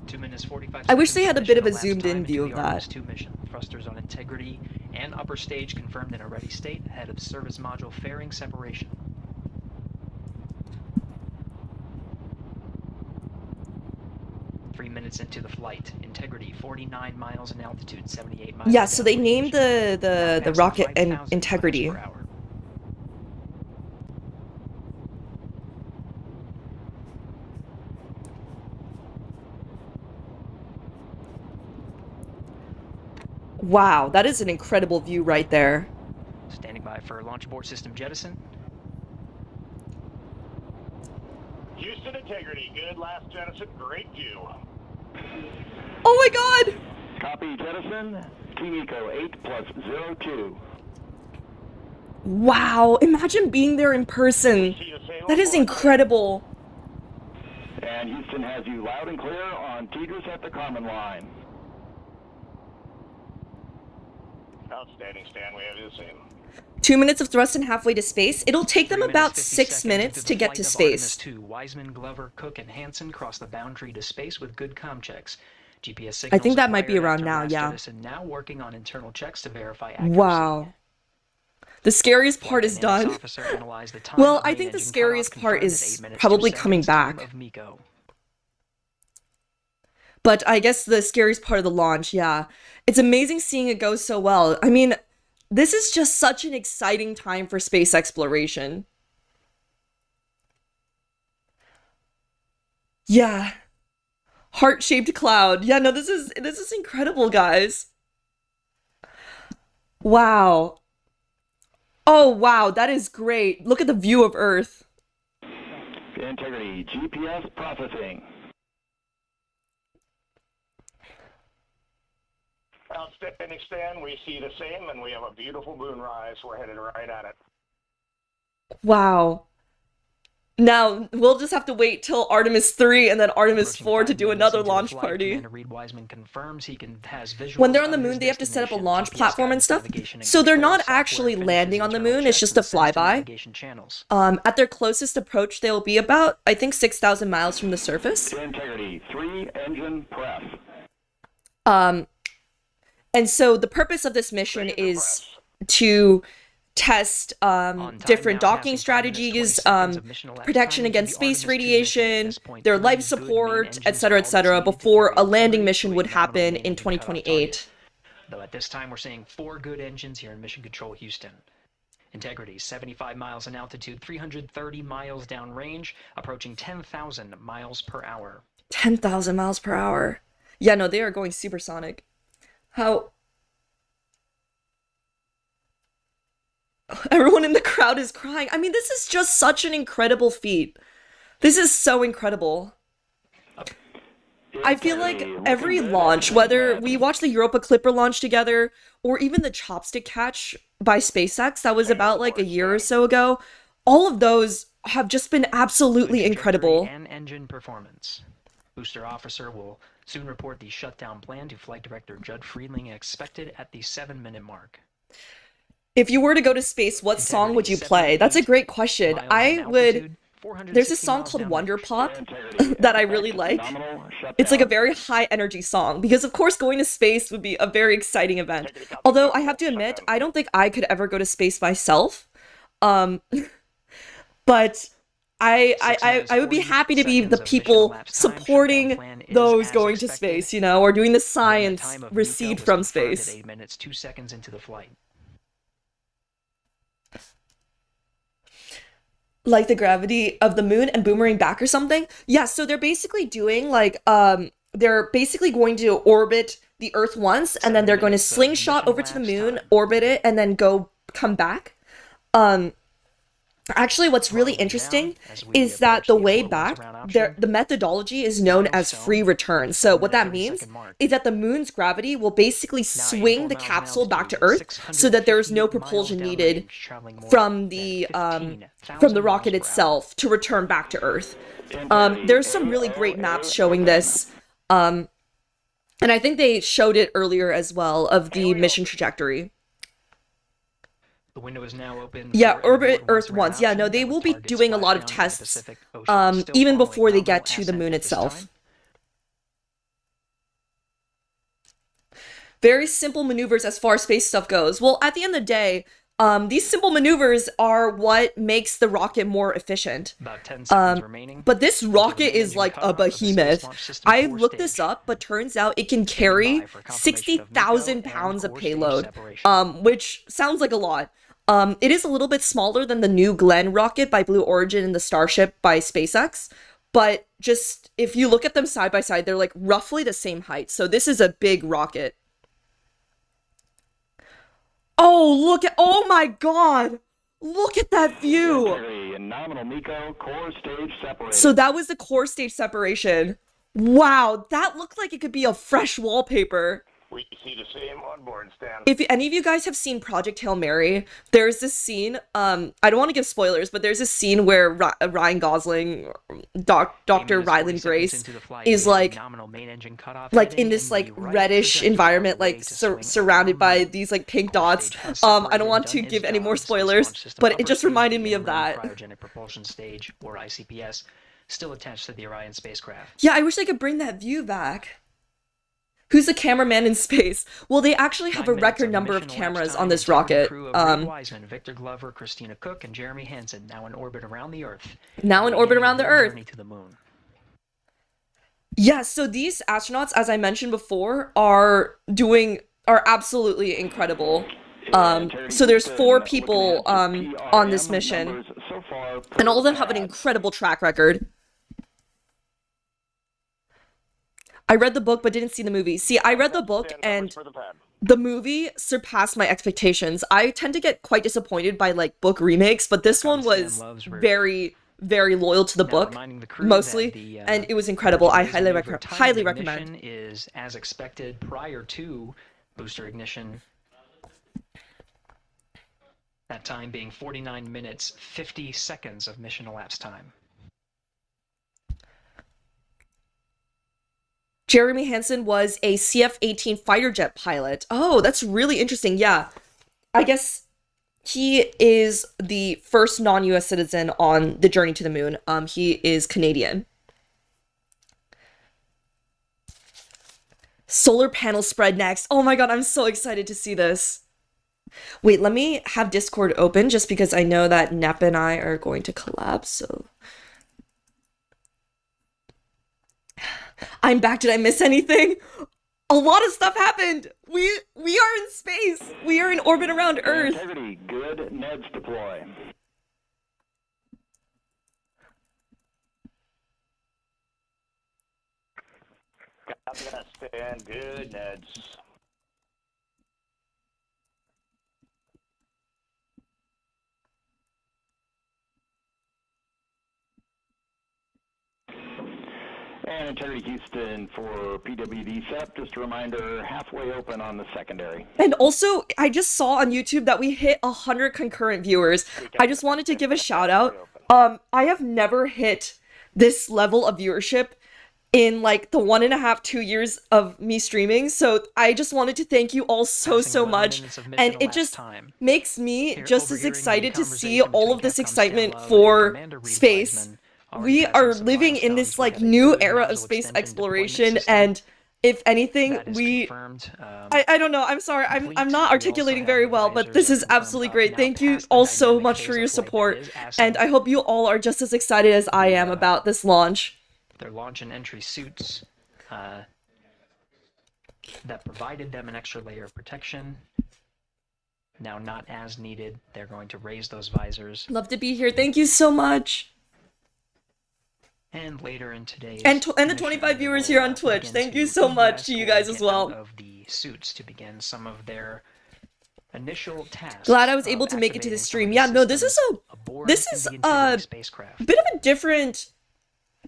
2 minutes 45 I wish they seconds had a bit of a elapsed time zoomed-in into view the of Artemis that. II mission. Thrusters on Integrity and upper stage confirmed in a ready state ahead of service module fairing separation. Minutes into the flight. Integrity 49 miles in altitude, 78 miles. Yeah, so they downrange. named the Passing rocket and 5,000 Integrity. miles per hour. Wow, that is an incredible view right there. Standing by for launch abort system jettison. Houston Integrity, good last jettison, great view. Oh my god! Copy jettison. Team Eco 8+02. Wow, imagine being there in person. That is incredible. And Houston has you loud and clear on Tigris at the Common line. Outstanding, Stan. We have you the same. 2 minutes of thrust and halfway to space. It'll take them 3 minutes, about 50 6 seconds minutes into to the get flight to of space. Artemis II. Wiseman, Glover, Cook, and Hansen cross the boundary to space with good comm checks. GPS I signals think that might be acquired around after now, last yeah. jettison, now working on internal checks to verify accuracy. Wow. The scariest part is Dynamics done. officer analyzed the time Well, of I main think the engine scariest cutoff, part confirmed at is 8 minutes, 2 probably coming seconds, time back. of MECO. But I guess the scariest part of the launch, yeah. It's amazing seeing it go so well. I mean, this is just such an exciting time for space exploration. Yeah. Heart-shaped cloud. Yeah, no, this is incredible, guys. Wow. Oh, wow, that is great. Look at the view of Earth. Integrity, GPS processing. Outstanding, Stan. We see the same, and we have a beautiful moonrise. We're headed right at it. Wow. Now, we'll just have to wait till Artemis 3 and then Artemis 4 to do another launch party. Commander Reed Wiseman confirms he has visuals When they're on the of moon, his they have to set up a destination, launch GPS platform and guidance, stuff. navigation, and So they're control not software actually finishes landing on the internal moon, it's checks just a and sends to flyby. navigation channels. At their closest approach, they'll be about, I think, 6,000 miles from the surface. Integrity, 3 engine press. And so the purpose of this mission is to test different docking strategies, protection against space radiation, their life support, etc., before a landing mission would happen in 2028. Though at this time we're seeing 4 good engines here in Mission Control Houston. Integrity, 75 miles in altitude, 330 miles downrange, approaching 10,000 miles per hour. 10,000 miles per hour. Yeah, no, they are going supersonic. How... Everyone in the crowd is crying. I mean, this is just such an incredible feat. This is so incredible. I feel like every launch, whether we watch the Europa Clipper launch together, or even the chopstick catch by SpaceX, that was about like a year or so ago, all of those have just been absolutely incredible. And engine performance. Booster officer will soon report the shutdown plan to Flight Director Judd Friedling, expected at the 7-minute mark. If you were to go to space, what song would you play? That's a great question. I would... There's a song called Wonder Pop that I really like. It's like a very high energy song because of course going to space would be a very exciting event. Although I have to admit, I don't think I could ever go to space myself. But I would be happy to be the people supporting those going to space, you know, or doing the science received from space. 8 minutes, 2 seconds into the flight. Like the gravity of the moon and boomerang back or something? Yeah, so they're basically doing like, they're basically going to orbit the Earth once, and then they're going to slingshot over to the moon, orbit it, and then come back. Actually, what's really interesting is that the way back, the methodology is known as free return. So what that means is that the moon's gravity will basically swing the capsule back to Earth so that there's no propulsion needed from the rocket itself to return back to Earth. There's some really great maps showing this. And I think they showed it earlier as well of the mission trajectory. The window is now open. Yeah, orbit Earth once. Yeah, no, they will be doing a lot of tests, even before they get to the moon itself. Very simple maneuvers as far as space stuff goes. Well, at the end of the day, these simple maneuvers are what makes the rocket more efficient. About 10 seconds remaining. But this rocket is like a behemoth. I looked this up, but turns out it can carry 60,000 pounds of payload, which sounds like a lot. It is a little bit smaller than the New Glenn rocket by Blue Origin and the Starship by SpaceX, but just if you look at them side by side, they're like roughly the same height. So this is a big rocket. Oh, look at, oh my God, look at that view. So that was the core stage separation. Wow, that looked like it could be a fresh wallpaper. We see the same onboard stand. If any of you guys have seen Project Hail Mary, there's this scene, I don't want to give spoilers, but there's this scene where Ryan Gosling, Dr. Ryland Grace, is like in this like reddish environment, like surrounded by these like pink dots. I don't want to give any more spoilers, but it just reminded me of that. Cryogenic propulsion stage, or ICPS, still attached to the Orion spacecraft. Yeah, I wish they could bring that view back. Who's the cameraman in space? Well, they actually have a record number of cameras on this rocket. Wiseman, Victor Glover, Christina Cook, and Jeremy Hansen, now in orbit around the Earth. Now in orbit around the Earth. To the moon. Yeah, so these astronauts, as I mentioned before, are absolutely incredible. So there's 4 people on this mission, and all of them have an incredible track record. I read the book but didn't see the movie. See, I read the book and the movie surpassed my expectations. I tend to get quite disappointed by like book remakes, but this one was very, very loyal to the book, mostly, and it was incredible. I highly recommend. Is as expected prior to booster ignition. That time being 49 minutes, 50 seconds of mission elapsed time. Jeremy Hansen was a CF-18 fighter jet pilot. Oh, that's really interesting. Yeah, I guess he is the first non-US citizen on the journey to the moon. He is Canadian. Solar panel spread next. Oh my god, I'm so excited to see this. Wait, let me have Discord open just because I know that Nep and I are going to collab, so... I'm back. Did I miss anything? A lot of stuff happened. We are in space. We are in orbit around Earth. Integrity, good. Neds deploy. Copy that, stand. Good, Neds. And Integrity Houston for PWD SEP, just a reminder, halfway open on the secondary. And also, I just saw on YouTube that we hit 100 concurrent viewers. I just wanted to give a shout out. I have never hit this level of viewership in like the 1.5, 2 years of me streaming. So I just wanted to thank you all so much. And it just makes me just as excited to see all of this excitement for space. We are living in this like new era of space exploration, and if anything, I don't know, I'm sorry, I'm not articulating very well, but this is absolutely great. Thank you all so much for your support, and I hope you all are just as excited as I am about this launch. Their launch and entry suits that provided them an extra layer of protection. Now not as needed. They're going to raise those visors. Love to be here. Thank you so much. And later in today's and the 25 viewers here on Twitch. Thank you so much to you guys as well. Of the suits to begin some of their initial tasks. Glad I was able to make it to the stream. Yeah, no, this is a bit of a different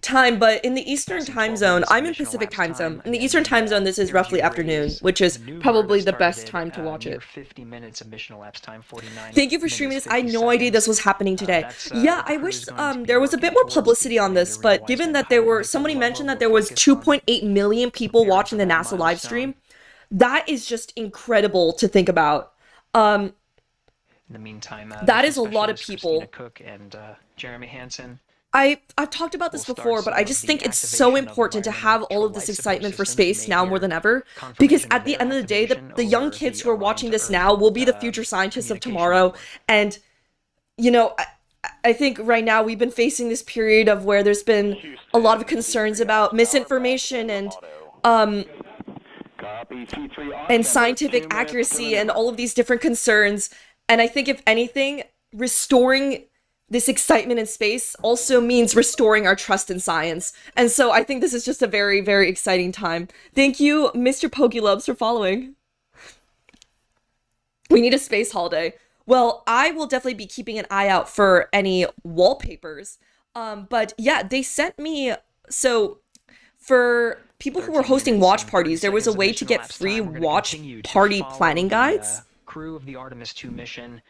time, but in the Eastern time zone, I'm in Pacific time zone. In the Eastern time zone, this is roughly afternoon, which is probably the best time to watch it. 50 minutes of mission elapsed time, 49. Thank you for streaming this. I had no idea this was happening today. Yeah, I wish there was a bit more publicity on this, but given that somebody mentioned that there was 2.8 million people watching the NASA live stream, that is just incredible to think about. In the meantime, that is a lot of people. Christina Cook and Jeremy Hansen. I've talked about this before, but I just think it's so important to have all of this excitement for space now more than ever, because at the end of the day, the young kids who are watching this now will be the future scientists of tomorrow, and, you know, I think right now we've been facing this period of where there's been a lot of concerns about misinformation and scientific accuracy and all of these different concerns, and I think if anything, restoring this excitement in space also means restoring our trust in science. And so I think this is just a very, very exciting time. Thank you, Mr. Pokélubs, for following. We need a space holiday. Well, I will definitely be keeping an eye out for any wallpapers. But yeah, they sent me... So for people who were 13 hosting minutes watch and parties, there was a 30 way seconds to of get mission free elapsed time. We're gonna watch continue to party follow planning the, guides. crew of the Artemis II mission.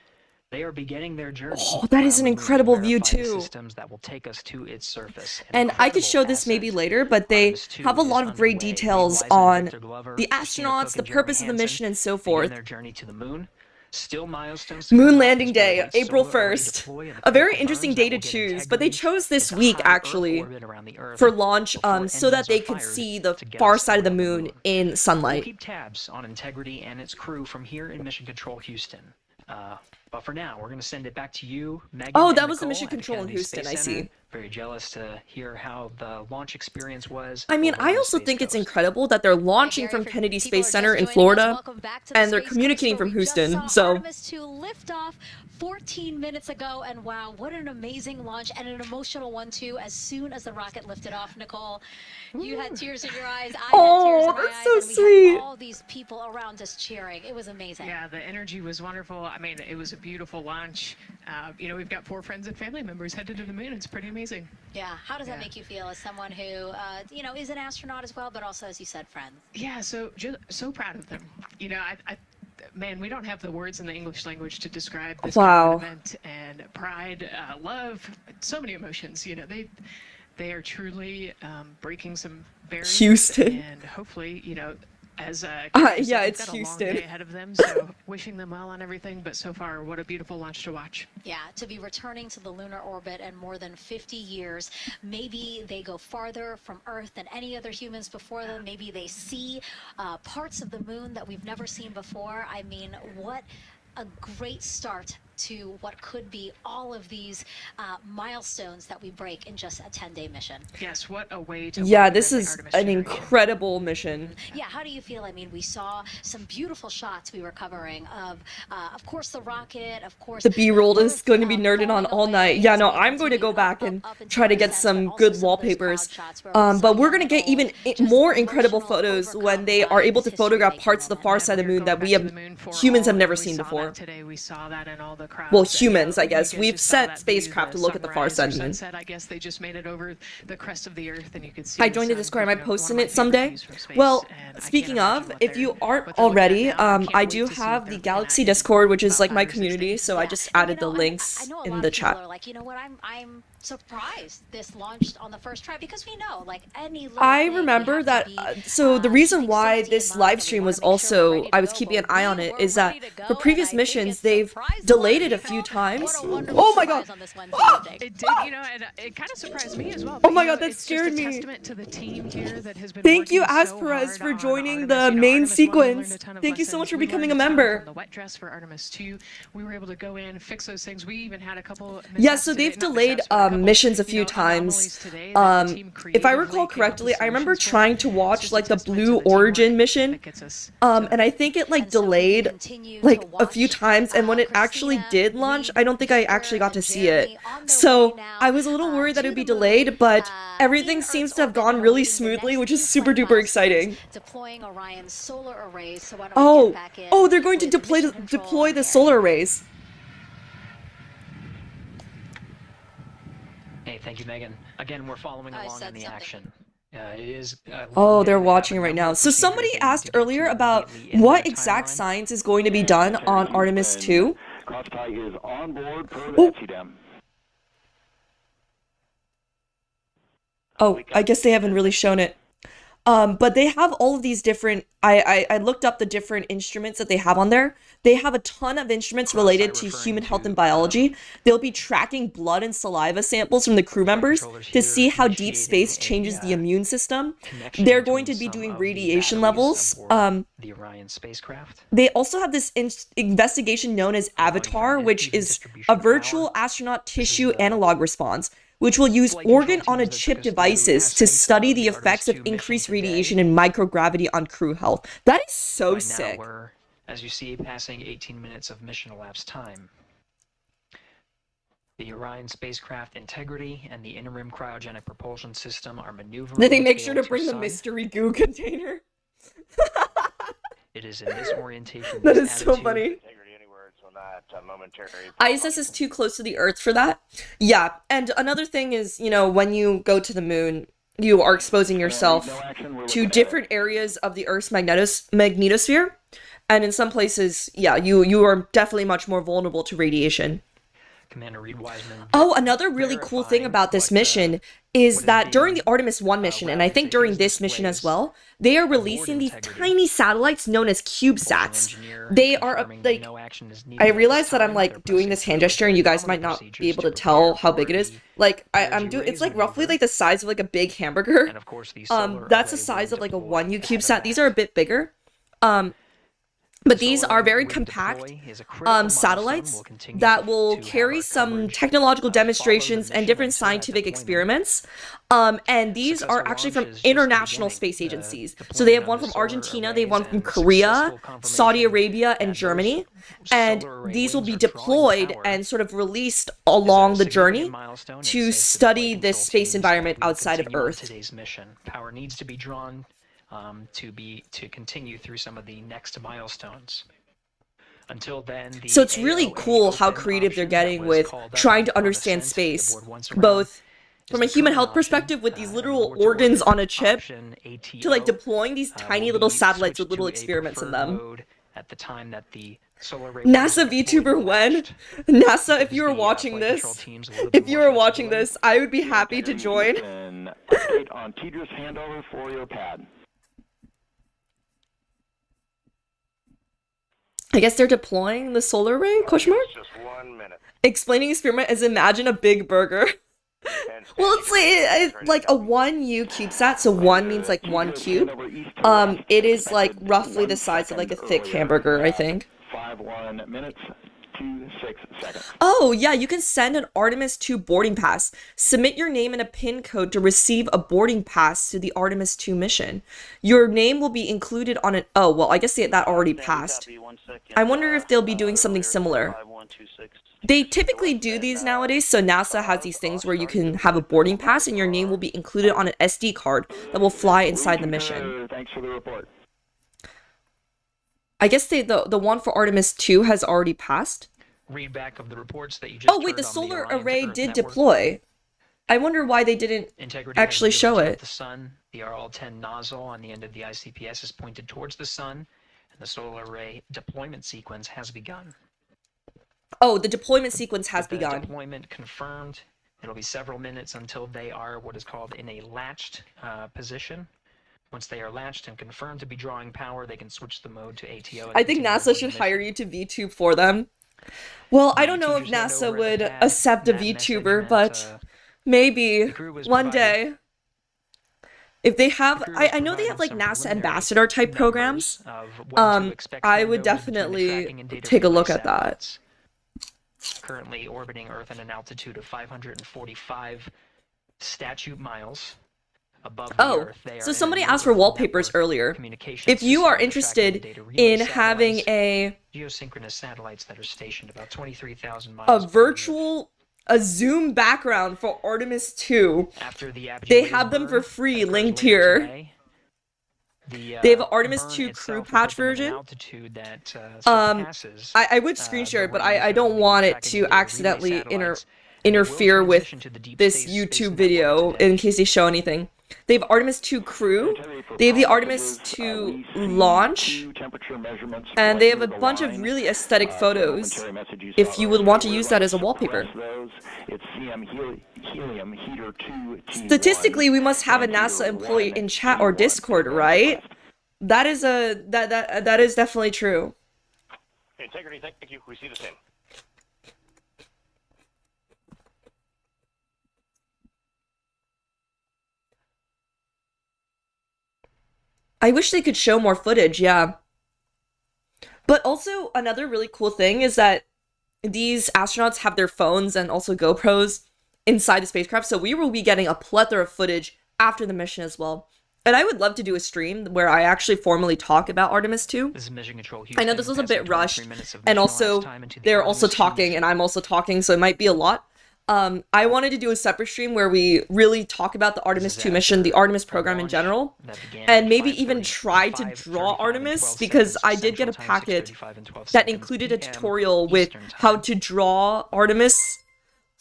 They are beginning their journey. Oh, that is an around the moon to incredible view verify the too. systems that will take us to its surface. An And I could incredible show this maybe ascent. later, but they Artemis II have a is lot of great underway. details Leigh Wiseman, on Victor Glover, the Christina astronauts, Cook, the and Jeremy purpose of the Hansen mission, and so begin forth. their journey to the moon. Still milestones to Moon come up landing as we day, await April solar array 1st. deploy and the A very critical interesting burns day that to will get choose, but they integrity chose this into week high Earth actually orbit around the Earth for launch before so that engines they are could fired see the to get far us side of the on moon in We'll sunlight. keep tabs on Integrity and its crew from here in Mission Control Houston. But for now, we're going to send it back to you, Megan. Oh, and that was the Nicole mission at control in Kennedy Houston, Space I Center. see. Very jealous to hear how the launch experience was. I mean, over I on the also Space think it's Coast. incredible that they're launching from Kennedy Space Center in Florida, and they're communicating from Houston, so... Artemis II liftoff 14 minutes ago, and wow, what an amazing launch, and an emotional one too. As soon as the rocket lifted off, Nicole, you had tears in your eyes. I had tears in my eyes, so and we sweet. had all these people around us cheering. It was amazing. Yeah, the energy was wonderful. I mean, it was a beautiful launch. You know, we've got 4 friends and family members headed to the moon. It's pretty amazing. Yeah, how does that make you feel as someone who, you know, is an astronaut as well, but also, as you said, friends? Yeah, so proud of them. You know, man, we don't have the words in the English language to describe this kind of event, and pride, love, so many emotions. You know, they are truly breaking some barriers. Houston. And hopefully, you know, as yeah, it's got a Houston. long day ahead of them, so wishing them well on everything. But so far, what a beautiful launch to watch. Yeah, to be returning to the lunar orbit in more than 50 years. Maybe they go farther from Earth than any other humans before them. Maybe they see parts of the moon that we've never seen before. I mean, what a great start to what could be all of these milestones that we break in just a 10-day mission. Yes, what a way to... Yeah, this is an incredible mission. Yeah, how do you feel? I mean, we saw some beautiful shots we were covering of course, the rocket, of course... The B-roll is going to be nerded on all night. Yeah, no, I'm going to go back and try to get some good wallpapers. But we're going to get even more incredible photos when they are able to photograph parts of the far side of the moon that humans have never seen before. Today we saw that in all the crowds. Well, humans, I guess. We've sent spacecraft to look at the far side of the moon. I guess they just made it over the crest of the Earth, and you could see. I joined the Discord. Am I posting it someday? Well, speaking of, if you aren't already, I do have the Galaxy Discord, which is like my community, so I just added the links in the chat. Are like, you know what, I'm surprised this launched on the first try, because we know, like, any little I thing, remember that, so the reason why this live stream was also, I was keeping an eye on it, is that for previous missions, they've delayed it a few times. Oh my god! It did, you know, and it kind of surprised me as well. Oh my god, that scared me. To the team here that has been Thank you, working so Asperez, hard for on joining Artemis. the You know, main Artemis 1, we sequence. learned a ton of Thank you so much lessons. for We becoming learned a ton member. from the wet dress for Artemis 2. We were able to go in, fix those things. We even had a couple Yeah, so they've delayed missions a few times. If I recall correctly, I remember trying to watch like the Blue Origin mission, and I think it like delayed like a few times, and when it actually did launch, I don't think I actually got to see it. So I was a little worried that it would be delayed, but everything seems to have gone really smoothly, which is super duper exciting. Deploying Orion's solar arrays, so why don't we get back in Oh, they're going to deploy the solar arrays. Hey, thank you, Megan. Again, we're following along in the action. It is. Oh, they're watching right now. So somebody asked earlier about what exact science is going to be done on Artemis II. Crosstie is on board per the FCDM. Oh, I guess they haven't really shown it. But they have all of these different, I looked up the different instruments that they have on there. They have a ton of instruments related to human health and biology. They'll be tracking blood and saliva samples from the crew members to see how deep space changes the immune system. They're going to be doing radiation levels. The Orion spacecraft. They also have this investigation known as Avatar, which is a virtual astronaut tissue analog response, which will use organ-on-a-chip devices to study the effects of increased radiation and microgravity on crew health. That is so sick. Now we're, as you see, passing 18 minutes of mission elapsed time. The Orion spacecraft integrity and the interim cryogenic propulsion system are maneuvering. Did they make sure to bring the mystery goo container? It is in this orientation. That is so funny. ISS is too close to the Earth for that. Yeah, and another thing is, you know, when you go to the moon, you are exposing yourself to different areas of the Earth's magnetosphere. And in some places, yeah, you are definitely much more vulnerable to radiation. Commander Reed Wiseman. Oh, another really cool thing about this mission is that during the Artemis I mission, and I think during this mission as well, they are releasing these tiny satellites known as CubeSats. They are, like, I realize that I'm, like, doing this hand gesture and you guys might not be able to tell how big it is. Like, I'm doing, it's, like, roughly, like, the size of, like, a big hamburger. That's the size of, like, a 1U CubeSat. These are a bit bigger. But these are very compact satellites that will carry some technological demonstrations and different scientific experiments. And these are actually from international space agencies. So they have one from Argentina, they have one from Korea, Saudi Arabia, and Germany. And these will be deployed and sort of released along the journey to study this space environment outside of Earth. Today's mission. Power needs to be drawn to continue through some of the next milestones. Until then, so it's really cool how creative they're getting with trying to understand space, both from a human health perspective with these literal organs on a chip, to like deploying these tiny little satellites with little experiments in them. At the time that the NASA Vtuber when? NASA, if you are watching this, I would be happy to join. Update on Tedra's handover for your pad. I guess they're deploying the solar array, question mark? Just 1 minute. Explaining experiment as imagine a big burger. Well, it's like a 1U CubeSat, so 1 means like 1 cube. It is like roughly the size of like a thick hamburger, I think. 51 minutes, 26 seconds. Oh, yeah, you can send an Artemis II boarding pass. Submit your name and a PIN code to receive a boarding pass to the Artemis II mission. Your name will be included on an... Oh, well, I guess that already passed. I wonder if they'll be doing something similar. They typically do these nowadays, so NASA has these things where you can have a boarding pass and your name will be included on an SD card that will fly inside the mission. Thanks for the report. I guess the one for Artemis II has already passed. Read back of the reports that you just Oh wait, the solar array did deploy. I wonder why they didn't actually show it. The sun, the RL-10 nozzle on the end of the ICPS is pointed towards the sun, and the solar array deployment sequence has begun. Oh, the deployment sequence has begun. Deployment confirmed. It'll be several minutes until they are what is called in a latched position. Once they are latched and confirmed to be drawing power, they can switch the mode to ATO. I think NASA should hire you to VTube for them. Well, I don't know if NASA would accept a VTuber, but maybe one day. If they have, I know they have like NASA ambassador type programs. I would definitely take a look at that. Currently orbiting Earth at an altitude of 545 statute miles. So somebody asked for wallpapers earlier. If you are interested in having a geosynchronous satellites that are stationed about 23,000 miles, a zoom background for Artemis II, they have them for free, linked here. They have an Artemis II crew patch version. I would screen share it, but I don't want it to accidentally interfere with this YouTube video in case they show anything. They have Artemis II crew, they have the Artemis II launch, and they have a bunch of really aesthetic photos if you would want to use that as a wallpaper. Statistically, we must have a NASA employee in chat or Discord, right? That is that is definitely true. Integrity, thank you. We see the same. I wish they could show more footage, yeah. But also, another really cool thing is that these astronauts have their phones and also GoPros inside the spacecraft, so we will be getting a plethora of footage after the mission as well. And I would love to do a stream where I actually formally talk about Artemis II. This is Mission Control I know this was a bit rushed, and also, they're also talking, and I'm also talking, so it might be a lot. I wanted to do a separate stream where we really talk about the Artemis II mission, the Artemis program in general, and maybe even try to draw Artemis, because I did get a packet that included a tutorial with how to draw Artemis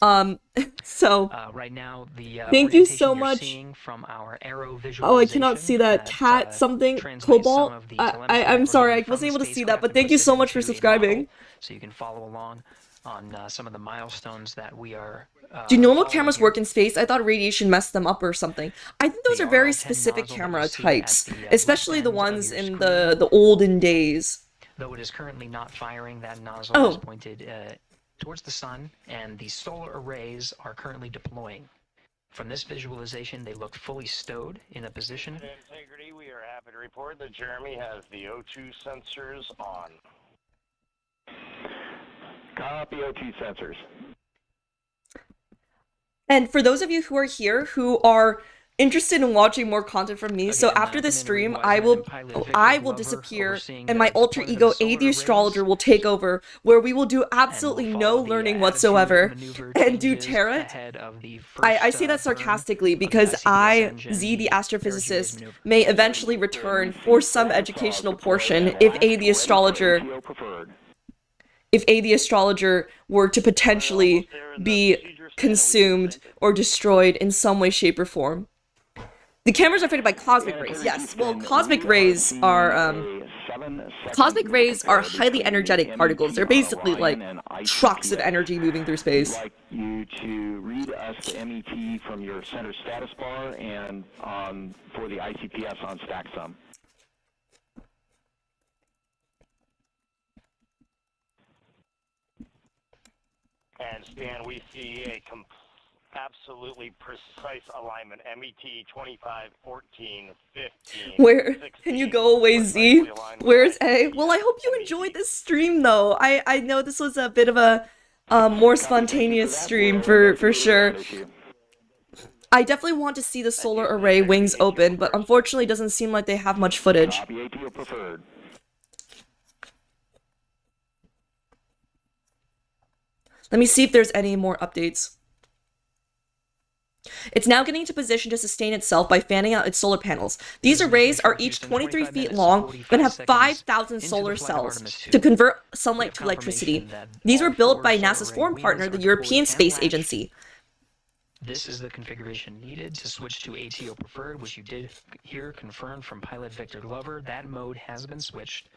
So Right now, the thank you orientation so you're much. seeing from our arrow Oh, I cannot see visualization that. Cat something translates some cobalt. of the I'm telemetry sorry, recording I from wasn't the able to see that, spacecraft but and thank you puts it so much for into a model, subscribing. so you can follow along on some of the milestones that we are Do normal following cameras here. work in space? I thought radiation messed them up or something. I think those The are very RL-10 specific nozzle that you camera see at types, the especially left the end of ones your in screen. the olden days. Though it is currently not firing, that nozzle is Oh, pointed towards the sun, and the solar arrays are currently deploying. From this visualization, they look fully stowed in a position. Integrity, we are happy to report that Jeremy has the O2 sensors on. Copy O2 sensors. and for those of you who are here who are interested in watching more content from me, so after this stream, I will disappear, and my alter ego, A the Astrologer, will take over, where we will do absolutely no learning whatsoever, and do tarot. I say that sarcastically because I, Z the Astrophysicist, may eventually return for some educational portion if A the Astrologer were to potentially be consumed or destroyed in some way, shape, or form. The cameras are fitted by cosmic rays. Yes, well, cosmic rays are highly energetic particles. They're basically like trucks of energy moving through space. I'd like you to read us the MET from your center status bar and for the ICPS on StackSum. And Stan, we see a absolutely precise alignment. MET 25, 14, 15. Where 16, can you go away, Z? Where's A? Well, I hope you enjoyed this stream, though. I know this was a bit of a more spontaneous stream for sure. I definitely want to see the solar array wings open, but unfortunately, it doesn't seem like they have much footage. Let me see if there's any more updates. It's now getting into position to sustain itself by fanning out its solar panels. These arrays are each 23 feet long and have 5,000 solar cells to convert sunlight to electricity. These were built by NASA's foreign partner, the European Space Agency. This is the configuration needed to switch to ATO preferred, which you did hear confirmed from pilot Victor Glover. That mode has been switched.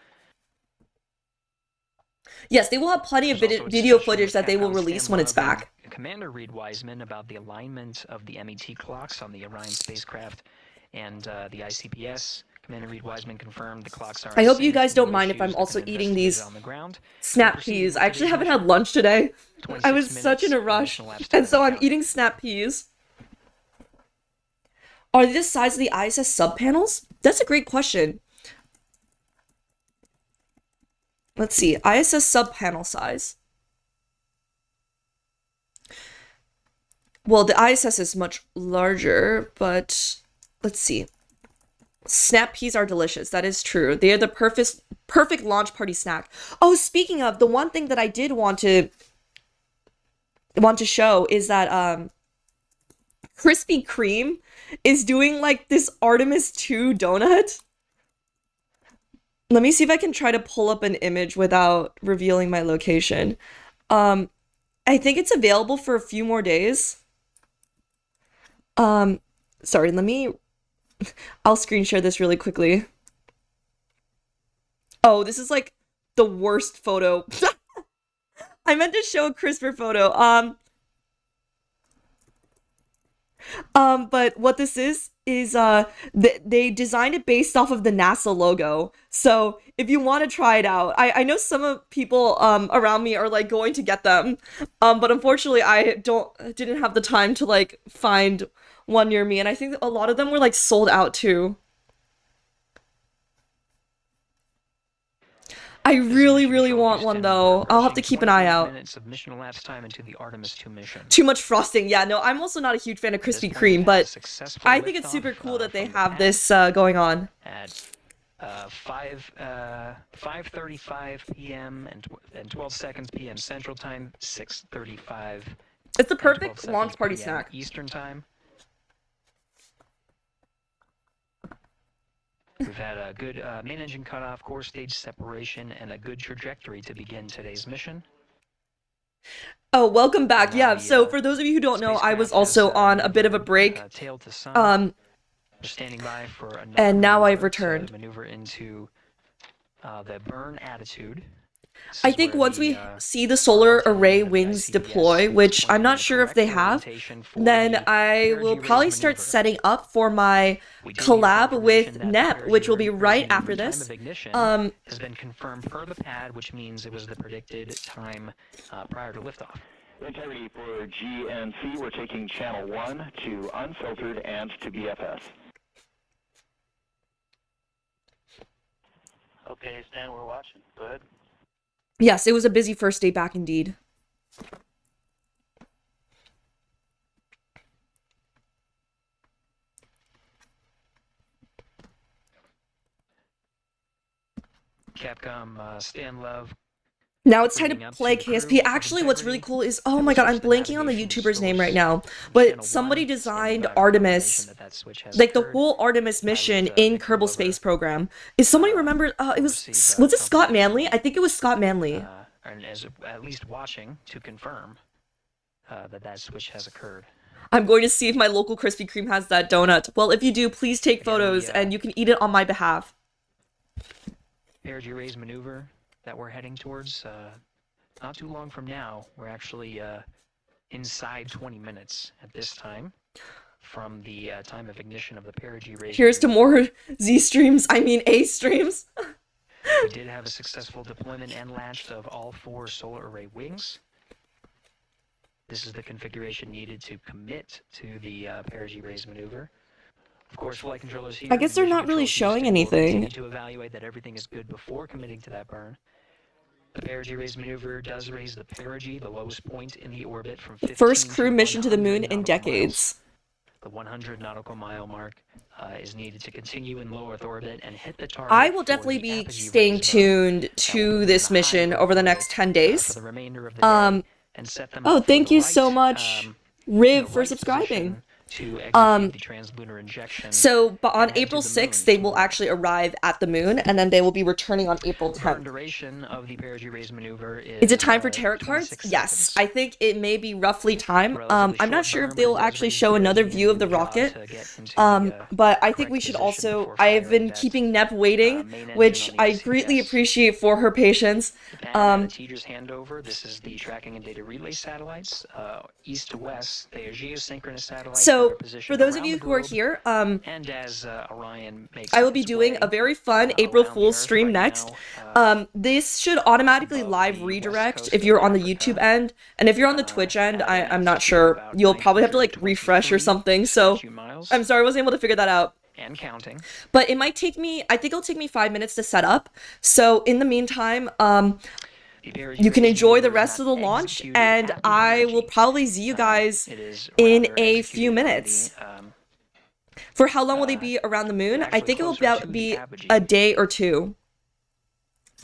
Yes, they will have plenty of video footage that they will release when it's back. Commander Reed Wiseman about the alignment of the MET clocks on the Orion spacecraft and the ICPS. Commander Reed Wiseman confirmed the clocks are. I hope you guys don't mind if I'm also eating these snap peas. I actually haven't had lunch today. I was such in a rush, and so I'm eating snap peas. Are they the size of the ISS subpanels? That's a great question. Let's see, ISS subpanel size. Well, the ISS is much larger, but let's see. Snap peas are delicious. That is true. They are the perfect launch party snack. Oh, speaking of, the one thing that I did want to show is that Krispy Kreme is doing like this Artemis II donut. Let me see if I can try to pull up an image without revealing my location. I think it's available for a few more days. Sorry, I'll screen share this really quickly. Oh, this is like the worst photo. I meant to show a crisper photo. But what this is they designed it based off of the NASA logo. So if you want to try it out, I know some of people around me are like going to get them, but unfortunately I didn't have the time to like find one near me, and I think that a lot of them were like sold out too. I really want one though. I'll have to keep an eye out. Minutes of mission elapsed time into the Artemis II mission. Too much frosting. Yeah, no, I'm also not a huge fan of Krispy Kreme, but I think it's super cool that they have this going on. At 5:35 p.m. and 12 seconds p.m. Central Time, 6:35. It's the perfect launch party snack. Eastern Time. We've had a good main engine cutoff, core stage separation, and a good trajectory to begin today's mission. Oh, welcome back. Yeah, so for those of you who don't know, I was also on a bit of a break. Tail to sun. Just standing by for another And now I've maneuver returned. to maneuver into the burn attitude. I think once we see the solar array wings deploy, which I'm not sure if they have, then I will probably start setting up for my collab with NEP, which will be right after this. Has been confirmed per the pad, which means it was the predicted time prior to liftoff. Integrity for G and C, we're taking channel 1 to unfiltered and to BFS. Okay, Stan, we're watching. Go ahead. Yes, it was a busy first day back indeed. Capcom, Stan Love. Now it's time to play KSP. Actually, what's really cool is, oh my god, I'm blanking on the YouTuber's name right now, but somebody designed Artemis, like the whole Artemis mission in Kerbal Space Program. Is somebody remember, was it Scott Manley? I think it was Scott Manley. And as at least watching to confirm that switch has occurred. I'm going to see if my local Krispy Kreme has that donut. Well, if you do, please take photos and you can eat it on my behalf. Perigee raise maneuver that we're heading towards, not too long from now. We're actually inside 20 minutes at this time from the time of ignition of the perigee raise. Here's to more Z streams, I mean A streams. We did have a successful deployment and launch of all 4 solar array wings. This is the configuration needed to commit to the perigee raise maneuver. Of course, flight controllers here. I guess they're not really showing anything. To evaluate that everything is good before committing to that burn. The perigee raise maneuver does raise the perigee, the lowest point in the orbit, from 15 First crew mission to the moon in decades. The 100 nautical mile mark is needed to continue in low Earth orbit and hit the target. I will definitely be staying tuned to this mission over the next 10 days. For the remainder of the day, and set them Oh, up thank for you the so right, much, Riv, for right subscribing. to execute the translunar injection. So, but on April 6th, they will actually arrive at the moon, and then they will be returning on April 10th. Duration of the perigee raise maneuver Is it time for tarot cards? Yes, I think it may be roughly time. I'm not sure if they'll actually show another view of the rocket. But I think we should also. I've been keeping Nep waiting, which I greatly appreciate for her patience. Teeter's handover. This is the tracking and data relay satellites, east to west. They are geosynchronous satellites. So, for those of you who are here, and as Orion makes I will be doing a very fun April Fool's stream next. This should automatically live redirect if you're on the YouTube end, and if you're on the Twitch end, I'm not sure. You'll probably have to like refresh or something. So, I'm sorry, I wasn't able to figure that out. And counting. But it might take me. I think it'll take me 5 minutes to set up. So, in the meantime, you can enjoy the rest of the launch, and I will probably see you guys in a few minutes. For how long will they be around the moon? I think it will be a day or two.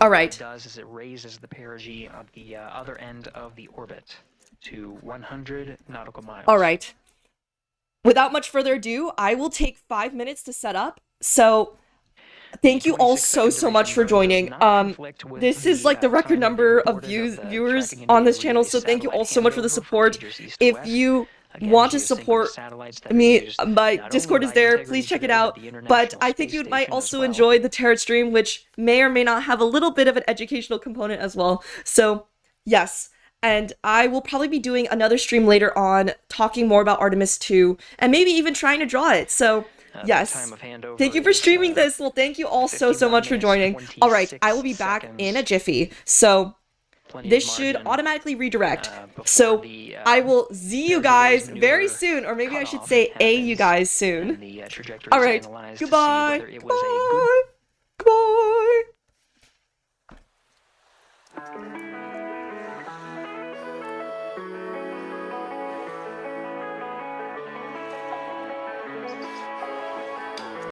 All right. What it does is it raises the perigee on the other end of the orbit to 100 nautical miles. All right. Without much further ado, I will take 5 minutes to set up. So, thank you all so much for joining. This is like the record number of viewers on this channel, so thank you all so much for the support. If you want to support me, my Discord is there, please check it out. But I think you might also enjoy the tarot stream, which may or may not have a little bit of an educational component as well. So, yes. And I will probably be doing another stream later on, talking more about Artemis II, and maybe even trying to draw it. So, yes. Thank you for streaming this. Well, thank you all so much for joining. All right, I will be back in a jiffy. So, this should automatically redirect. So, I will see you guys very soon, or maybe I should say A you guys soon. All right, goodbye. Goodbye. Goodbye.